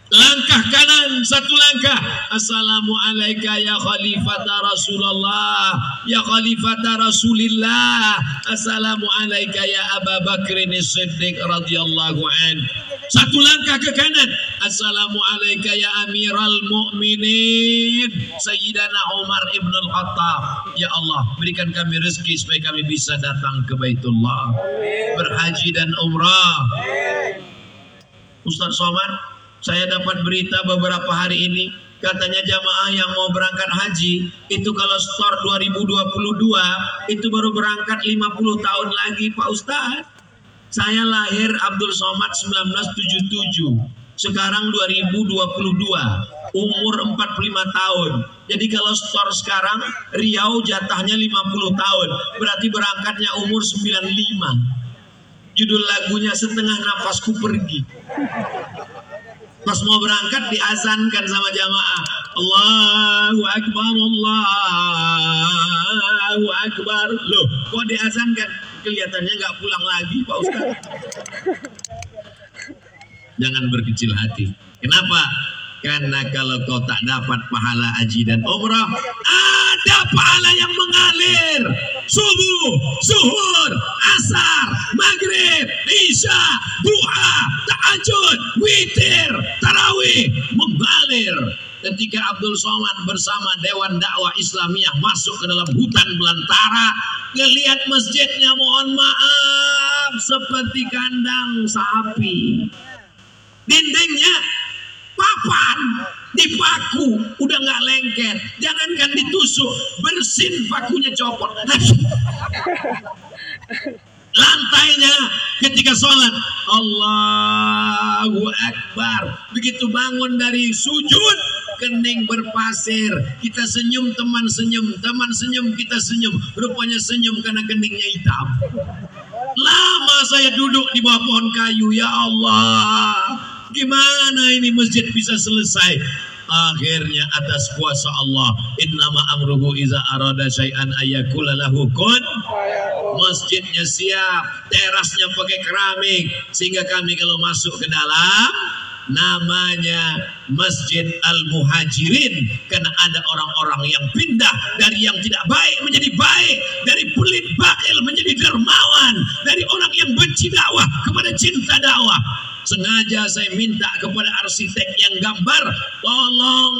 Langkah kanan, satu langkah. Assalamualaikum ya khalifata Rasulullah, ya khalifata Rasulillah. Assalamualaikum ya Abu Bakrin Siddiq radhiyallahu an. Satu langkah ke kanan. Assalamualaikum ya Amiral Mu'minin Sayyidina Umar ibn al-Khattab. Ya Allah, berikan kami rezeki supaya kami bisa datang ke Baitullah, berhaji dan umrah. Ustaz Somad, saya dapat berita beberapa hari ini, katanya jamaah yang mau berangkat haji itu kalau store 2022 itu baru berangkat 50 tahun lagi Pak Ustaz. Saya lahir Abdul Somad 1977, sekarang 2022, umur 45 tahun. Jadi kalau store sekarang Riau jatahnya 50 tahun, berarti berangkatnya umur 95. Judul lagunya Setengah Nafasku Pergi. Pas mau berangkat diazankan sama jamaah, Allahu Akbar, Allahu Akbar. Loh, kok diazankan? Kelihatannya nggak pulang lagi Pak Ustaz. Jangan berkecil hati. Kenapa? Karena kalau kau tak dapat pahala haji dan umrah, ada pahala yang mengalir. Subuh, zuhur, asar, maghrib, isya, duha, tahajud, witir, tarawih mengalir. Ketika Abdul Somad bersama Dewan Dakwah Islamiyah masuk ke dalam hutan belantara, ngelihat masjidnya, mohon maaf, seperti kandang sapi. Dindingnya papan, dipaku, udah nggak lengket. Jangankan ditusuk, bersin pakunya copot. Lantainya ketika sholat, Allahu Akbar. Begitu bangun dari sujud, kening berpasir. Kita senyum, teman senyum, teman senyum, kita senyum. Rupanya senyum karena keningnya hitam. Lama saya duduk di bawah pohon kayu. Ya Allah, gimana ini masjid bisa selesai? Akhirnya atas kuasa Allah, innama amruhu iza arada syai'an ayyakula lahu kun. Masjidnya siap, terasnya pakai keramik, sehingga kami kalau masuk ke dalam namanya Masjid Al-Muhajirin, karena ada orang-orang yang pindah dari yang tidak baik menjadi baik, dari pelit bakhil menjadi dermawan, dari orang yang benci dakwah kepada cinta dakwah. Sengaja saya minta kepada arsitek yang gambar, tolong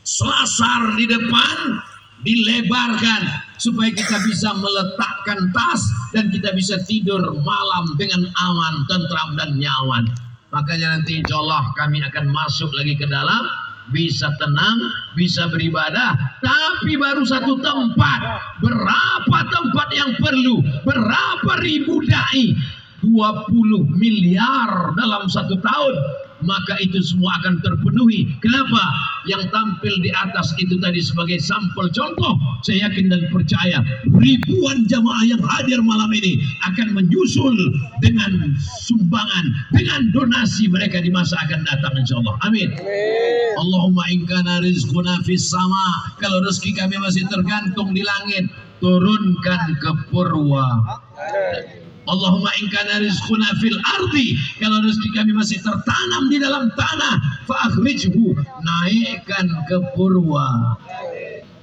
selasar di depan dilebarkan supaya kita bisa meletakkan tas dan kita bisa tidur malam dengan aman, tentram dan nyaman. Makanya nanti insya Allah kami akan masuk lagi ke dalam, bisa tenang, bisa beribadah. Tapi baru satu tempat. Berapa tempat yang perlu? Berapa ribu dai? 20 miliar dalam satu tahun. Maka itu semua akan terpenuhi. Kenapa? Yang tampil di atas itu tadi sebagai sampel contoh. Saya yakin dan percaya ribuan jamaah yang hadir malam ini akan menyusul dengan sumbangan, dengan donasi mereka di masa akan datang insyaallah. Amin. Allahumma in kana rizquna fis sama. Kalau rezeki kami masih tergantung di langit, turunkan ke Purwa. Allahumma in kana rizquna fil ardi. Kalau rezeki kami masih tertanam di dalam tanah, fa akhrijhu, naikkan ke Purwa.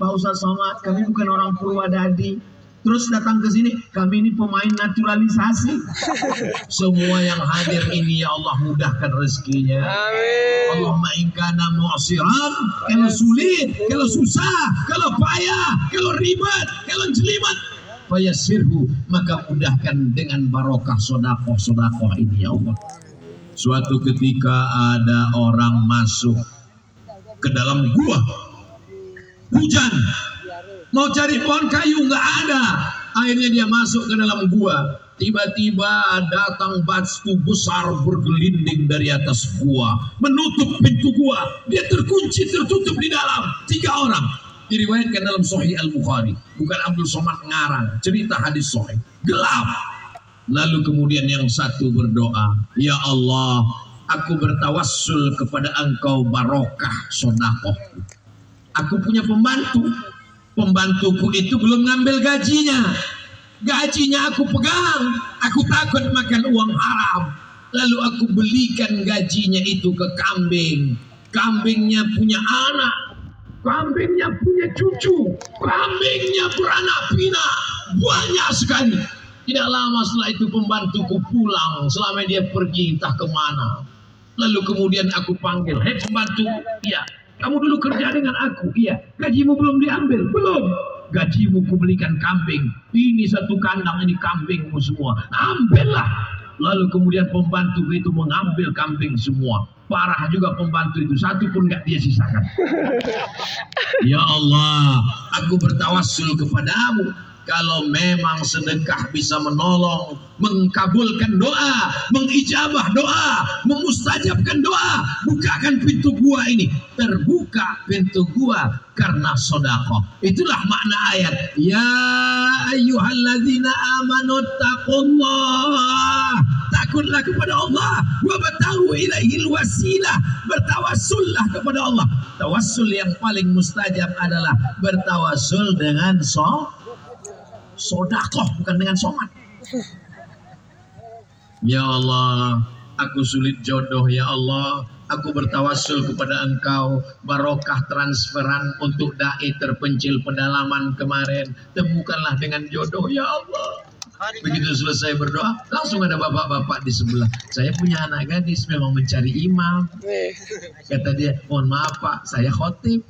Pak Ustaz Somad, kami bukan orang Purwadadi. Terus datang ke sini, kami ini pemain naturalisasi. Semua yang hadir ini ya Allah mudahkan rezekinya. Amin. Allahumma in kana mu'siran, kalau sulit, kalau susah, kalau payah, kalau ribet, kalau jelimet, fayassirhu, maka mudahkan dengan barokah sedekah ini ya Allah. Suatu ketika ada orang masuk ke dalam gua, hujan, mau cari pohon kayu nggak ada, akhirnya dia masuk ke dalam gua. Tiba-tiba datang batu besar bergelinding dari atas gua, menutup pintu gua. Dia terkunci, tertutup di dalam. 3 orang. Diriwayatkan dalam Sahih Al-Bukhari. Bukan Abdul Somad ngarang, cerita hadis sahih. Gelap. Lalu kemudian yang satu berdoa, ya Allah, aku bertawassul kepada Engkau barokah sedekah. Aku punya pembantu. Pembantuku itu belum ngambil gajinya. Gajinya aku pegang, aku takut makan uang haram. Lalu aku belikan gajinya itu ke kambing. Kambingnya punya anak, kambingnya punya cucu, kambingnya beranak pinak, banyak sekali. Tidak lama setelah itu pembantuku pulang, selama dia pergi entah kemana. Lalu kemudian aku panggil, hei pembantu, iya, kamu dulu kerja dengan aku, iya, gajimu belum diambil, belum. Gajimu kubelikan kambing, ini satu kandang, ini kambingmu semua, ambillah. Lalu kemudian pembantu itu mengambil kambing semua. Parah juga pembantu itu, satu pun gak dia sisakan. Ya Allah, aku bertawassul kepadamu. Kalau memang sedekah bisa menolong, mengkabulkan doa, mengijabah doa, memustajabkan doa, bukakan pintu gua ini. Terbuka pintu gua karena sedekah. Itulah makna ayat. Ya ayyuhalladzina amanu taqullah. Takutlah kepada Allah. Wa batahu ilaihil wasilah. Bertawassullah kepada Allah. Tawassul yang paling mustajab adalah bertawassul dengan sedekah, bukan dengan somat. Ya Allah, aku sulit jodoh ya Allah. Aku bertawassul kepada Engkau barokah transferan untuk dai terpencil pedalaman kemarin. Temukanlah dengan jodoh ya Allah. Begitu selesai berdoa, langsung ada bapak-bapak di sebelah. Saya punya anak gadis memang mencari imam. Kata dia, mohon maaf Pak, saya khotib.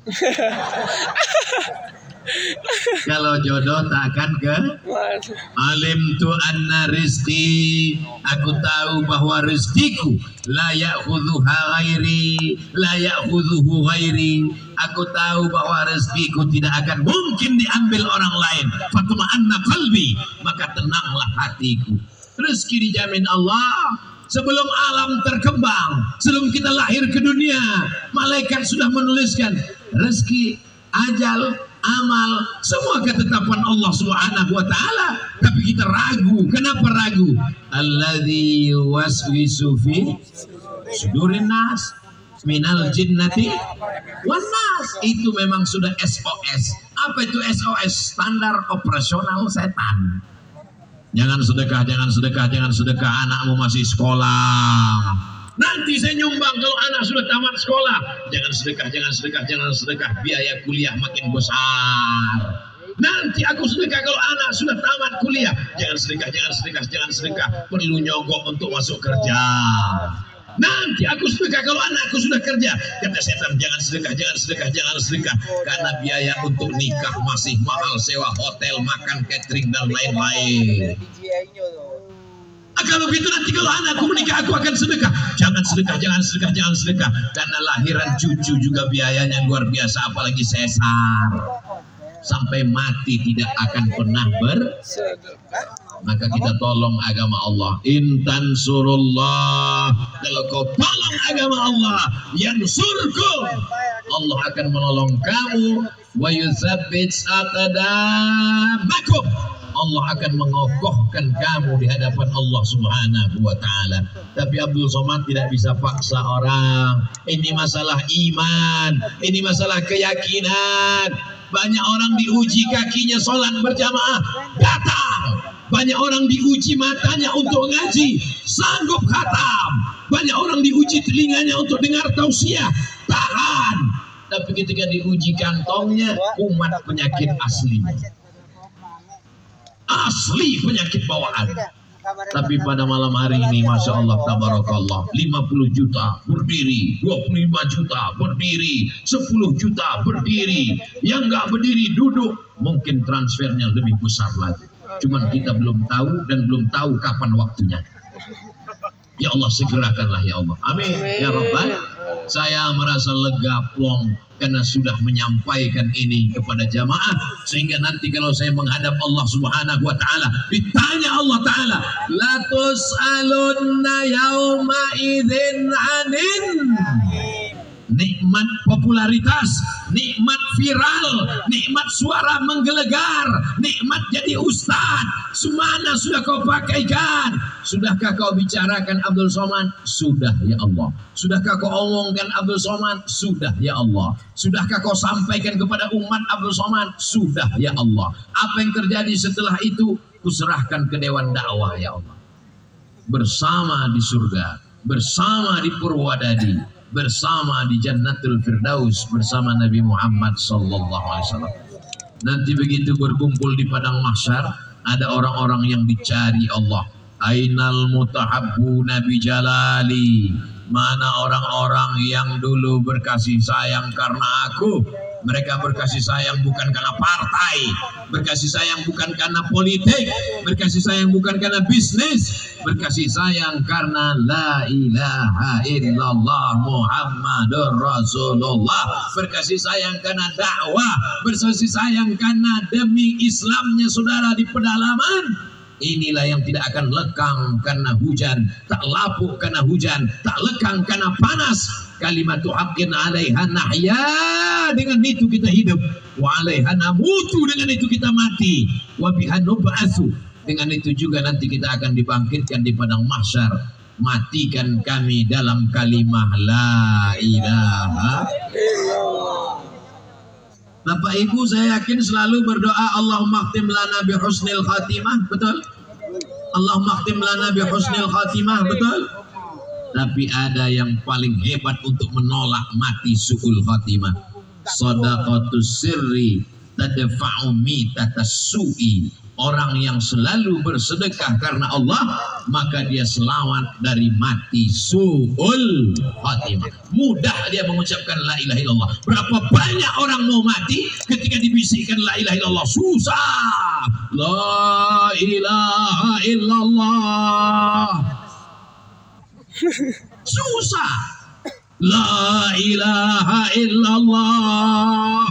Kalau jodoh tak akan ke alim tu anna rizki, aku tahu bahwa rizkiku la ya'khudhuha ghairi, la ya'khudhuhu ghairi. Aku tahu bahwa rizkiku tidak akan mungkin diambil orang lain. Fatuma'anna qalbi, maka tenanglah hatiku. Rezeki dijamin Allah. Sebelum alam terkembang, sebelum kita lahir ke dunia, malaikat sudah menuliskan rezeki, ajal, amal, semua ketetapan Allah Subhanahu wa taala. Tapi kita ragu. Kenapa ragu? Alladzi waswisu fi sudurin nas minal jinnati wan nas. Itu memang sudah SOS. Apa itu SOS? Standar operasional setan. Jangan sedekah, jangan sedekah, jangan sedekah, anakmu masih sekolah. Nanti saya nyumbang kalau anak sudah tamat sekolah. Jangan sedekah, jangan sedekah, jangan sedekah. Biaya kuliah makin besar. Nanti aku sedekah kalau anak sudah tamat kuliah. Jangan sedekah, jangan sedekah, jangan sedekah. Perlu nyogok untuk masuk kerja. Nanti aku sedekah kalau anakku sudah kerja. Kata setan, jangan sedekah, jangan sedekah, jangan sedekah. Karena biaya untuk nikah masih mahal. Sewa hotel, makan, catering, dan lain-lain. Kalau begitu nanti kalau anakku menikah aku akan sedekah. Jangan sedekah, jangan sedekah, jangan sedekah. Karena lahiran cucu juga biayanya luar biasa, apalagi sesar. Sampai mati tidak akan pernah Maka kita tolong agama Allah. Intan surullah, kalau kau tolong agama Allah, yansurkum, Allah akan menolong kamu. Wa yutsabbit aqdamakum, Allah akan mengokohkan kamu di hadapan Allah Subhanahu wa taala. Tapi Abdul Somad tidak bisa paksa orang. Ini masalah iman, ini masalah keyakinan. Banyak orang diuji kakinya sholat berjamaah, datang. Banyak orang diuji matanya untuk ngaji, sanggup khatam. Banyak orang diuji telinganya untuk dengar tausiah, tahan. Tapi ketika diuji kantongnya, umat penyakit asli. Asli penyakit bawaan. Tapi pada malam hari ini, Masya Allah, tabarakallah, 50 juta berdiri, 25 juta berdiri, 10 juta berdiri. Yang nggak berdiri duduk, mungkin transfernya lebih besar lagi. Cuman kita belum tahu dan belum tahu kapan waktunya. Ya Allah, segerakanlah ya Allah. Amin ya Rabbal. Saya merasa lega plong karena sudah menyampaikan ini kepada jamaah, sehingga nanti kalau saya menghadap Allah Subhanahu wa taala, ditanya Allah taala, la tus'alunna yauma idzin 'anin. Nikmat popularitas, nikmat viral, nikmat suara menggelegar, nikmat jadi ustadz, semana sudah kau pakaikan. Sudahkah kau bicarakan Abdul Somad? Sudah ya Allah. Sudahkah kau omongkan Abdul Somad? Sudah ya Allah. Sudahkah kau sampaikan kepada umat Abdul Somad? Sudah ya Allah. Apa yang terjadi setelah itu? Kuserahkan ke Dewan Dakwah ya Allah. Bersama di surga, bersama di Purwadadi, bersama di Jannatul Firdaus bersama Nabi Muhammad sallallahu alaihi wasallam. Nanti begitu berkumpul di padang mahsyar, ada orang-orang yang dicari Allah. Ainal mutahabbuna bi jalali. Mana orang-orang yang dulu berkasih sayang karena aku? Mereka berkasih sayang bukan karena partai, berkasih sayang bukan karena politik, berkasih sayang bukan karena bisnis, berkasih sayang karena la ilaha illallah Muhammadur Rasulullah, berkasih sayang karena dakwah, berkasih sayang karena demi Islamnya saudara di pedalaman. Inilah yang tidak akan lekang karena hujan, tak lapuk karena hujan, tak lekang karena panas. Kalimatu haqqin 'alaiha nahya, dengan itu kita hidup, wa 'alaiha namutu, dengan itu kita mati, wa biha nub'atsu, dengan itu juga nanti kita akan dibangkitkan di padang mahsyar. Matikan kami dalam kalimah la ilaha illallah. Bapak Ibu, saya yakin selalu berdoa Allahumma khtim lana bi husnil khatimah, betul? Allahumma khtim lana bi husnil khatimah, betul? Tapi ada yang paling hebat untuk menolak mati su'ul khatimah. Shadaqatus sirri tadfa'u mitatas su'i. Orang yang selalu bersedekah karena Allah, maka dia selamat dari mati su'ul khatimah. Mudah dia mengucapkan la ilaha illallah. Berapa banyak orang mau mati ketika dibisikkan la ilaha illallah? Susah. La ilaha illallah. Susah. La ilaha illallah.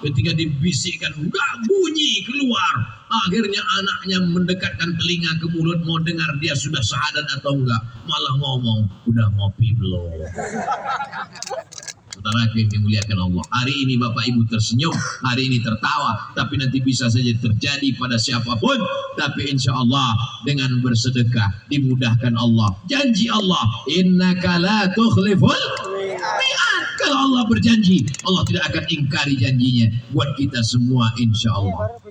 Ketika dibisikkan, enggak bunyi keluar. Akhirnya anaknya mendekatkan telinga ke mulut, mau dengar dia sudah syahadat atau enggak. Malah ngomong, udah ngopi belum? Saudara yang dimuliakan Allah, hari ini Bapak Ibu tersenyum, hari ini tertawa, tapi nanti bisa saja terjadi pada siapapun. Tapi insya Allah dengan bersedekah dimudahkan Allah. Janji Allah, innaka la tukhliful mi'ad. Kalau Allah berjanji, Allah tidak akan ingkari janjinya buat kita semua insya Allah.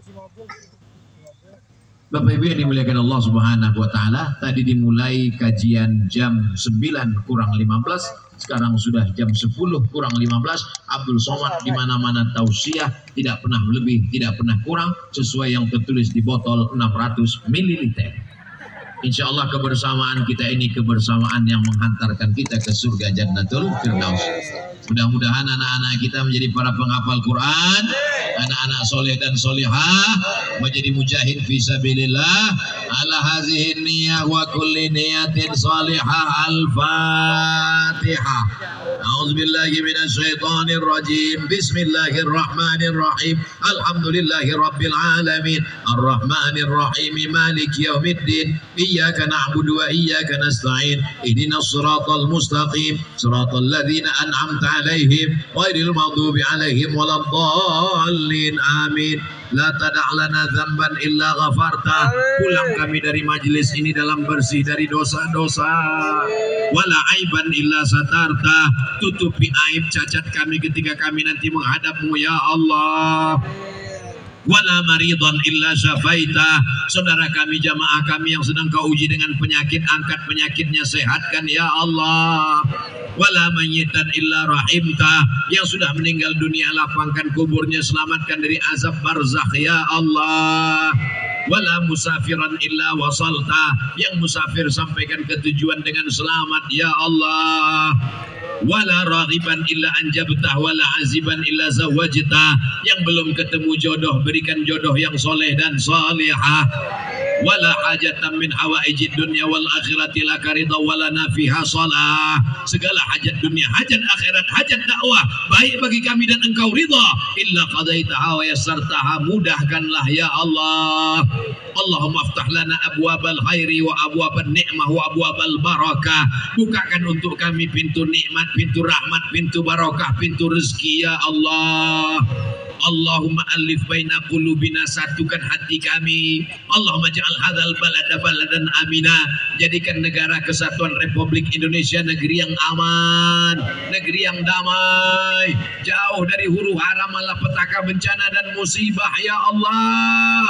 Bapak Ibu yang dimuliakan Allah Subhanahu wa taala, tadi dimulai kajian jam 9 kurang 15, sekarang sudah jam 10 kurang 15. Abdul Somad di mana-mana tausiah, tidak pernah lebih, tidak pernah kurang, sesuai yang tertulis di botol 600 ml. Insya Allah kebersamaan kita ini kebersamaan yang menghantarkan kita ke surga Jannatul Firdaus. Mudah-mudahan anak-anak kita menjadi para penghafal Quran, anak-anak soleh dan solehah, menjadi mujahid fisabilillah. Ala hazihi niyah wa kulli niyatin salihah. Al-Fatihah. A'udzubillahi minasyaitonir rajim. Bismillahirrahmanirrahim. Alhamdulillahi rabbil alamin. Arrahmanir rahim. Maliki yaumiddin. Iyyaka na'budu wa iyyaka nasta'in. Ihdinas siratal mustaqim. Siratal ladzina an'amta alaihim ghairil maghdubi alaihim waladdallin. Amin. La tada' lana dzamban illa ghafarta. Pulang kami dari majelis ini dalam bersih dari dosa-dosa. Wala aiban illa satarta. Tutupi aib cacat kami ketika kami nanti menghadapmu ya Allah. Wala maridhan illa syafaita. Saudara kami, jamaah kami yang sedang kau uji dengan penyakit, angkat penyakitnya, sehatkan ya Allah. Wala mayyitan illa rahimta. Yang sudah meninggal dunia, lapangkan kuburnya, selamatkan dari azab barzakh ya Allah. Wala musafiran illa wasalta. Yang musafir sampaikan ke tujuan dengan selamat ya Allah. wala raghiban illa anjabtah wala aziban illa zawajtah. Yang belum ketemu jodoh, berikan jodoh yang soleh dan salihah. Wala hajatan min hawaijid dunya wal akhirati laka ridha wala nafiha salah. Segala hajat dunia, hajat akhirat, hajat dakwah baik bagi kami dan engkau ridha. Illa qadaitaha wa yassartaha, mudahkanlah ya Allah. Allahumma aftah lana abwabal khairi wa abwabal ni'mah wa abwabal barakah. Bukakan untuk kami pintu nikmat, pintu rahmat, pintu barakah, pintu rezeki ya Allah. Allahumma alif baina qulubina, satukan hati kami. Allahumma ja'al hadzal balada baladan amina, jadikan negara kesatuan Republik Indonesia negeri yang aman, negeri yang damai, jauh dari huru hara malapetaka bencana dan musibah ya Allah.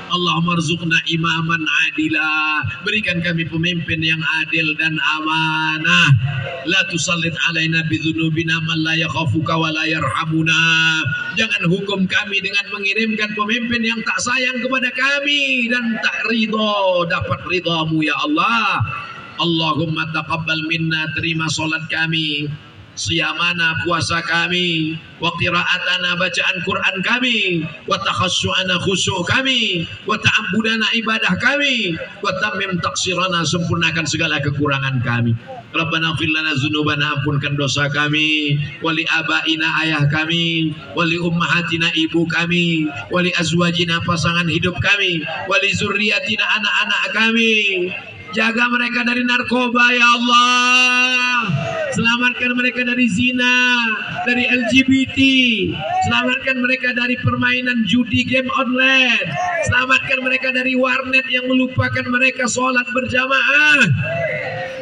Allahumma rzuqna imaman adila, berikan kami pemimpin yang adil dan amanah. La tusallit alaina bidzunubina man la yakhafuka wa la yarhamuna. Jangan hukum kami dengan mengirimkan pemimpin yang tak sayang kepada kami dan tak ridho dapat ridhamu ya Allah. Allahumma taqabbal minna, terima solat kami, siyamana puasa kami, wa qira'atana bacaan Quran kami, wa takhassu'ana khusyuk kami, wa ta'abbudana ibadah kami, wa tammim taqsirana, sempurnakan segala kekurangan kami. Rabbana ighfir lana dzunubana, ampunkan dosa kami, wali abaina, ayah kami, wali ummahatina, ibu kami, wali azwajina, pasangan hidup kami, wali zurriyatina, anak-anak kami. Jaga mereka dari narkoba ya Allah. Selamatkan mereka dari zina, dari LGBT. Selamatkan mereka dari permainan judi, game online. Selamatkan mereka dari warnet yang melupakan mereka sholat berjamaah.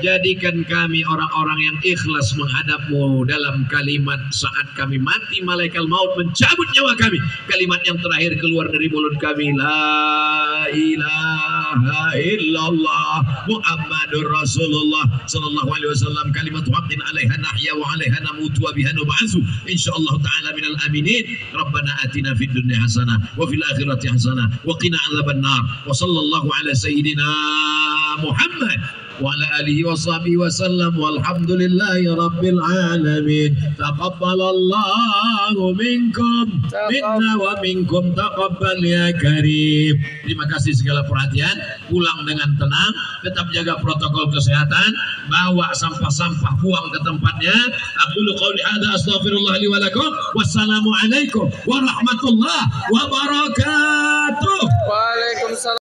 Jadikan kami orang-orang yang ikhlas menghadap-Mu dalam kalimat saat kami mati, malaikat maut mencabut nyawa kami. Kalimat yang terakhir keluar dari mulut kami, la ilaha illallah Muhammadur Rasulullah sallallahu alaihi wasallam, kalimat haqqin 'alaiha nahya wa 'alaiha namutu wa biha nub'atsu insyaallah ta'ala minal aminin. Rabbana atina fid dunya hasanah wa fil akhirati hasanah wa qina 'adzabannar. Wa sallallahu ala sayyidina Muhammad wa ala alihi wa sahbihi wa sallam, walhamdulillahi rabbil alamin. Taqabbalallahu minkum minna wa minkum taqabbal ya karim. Terima kasih segala perhatian. Pulang dengan tenang, tetap jaga protokol kesehatan, bawa sampah-sampah, buang ke tempatnya. Aqulu qouli hadza astaghfirullah li wa lakum. Wassalamu alaikum warahmatullahi wabarakatuh. Waalaikumsalam.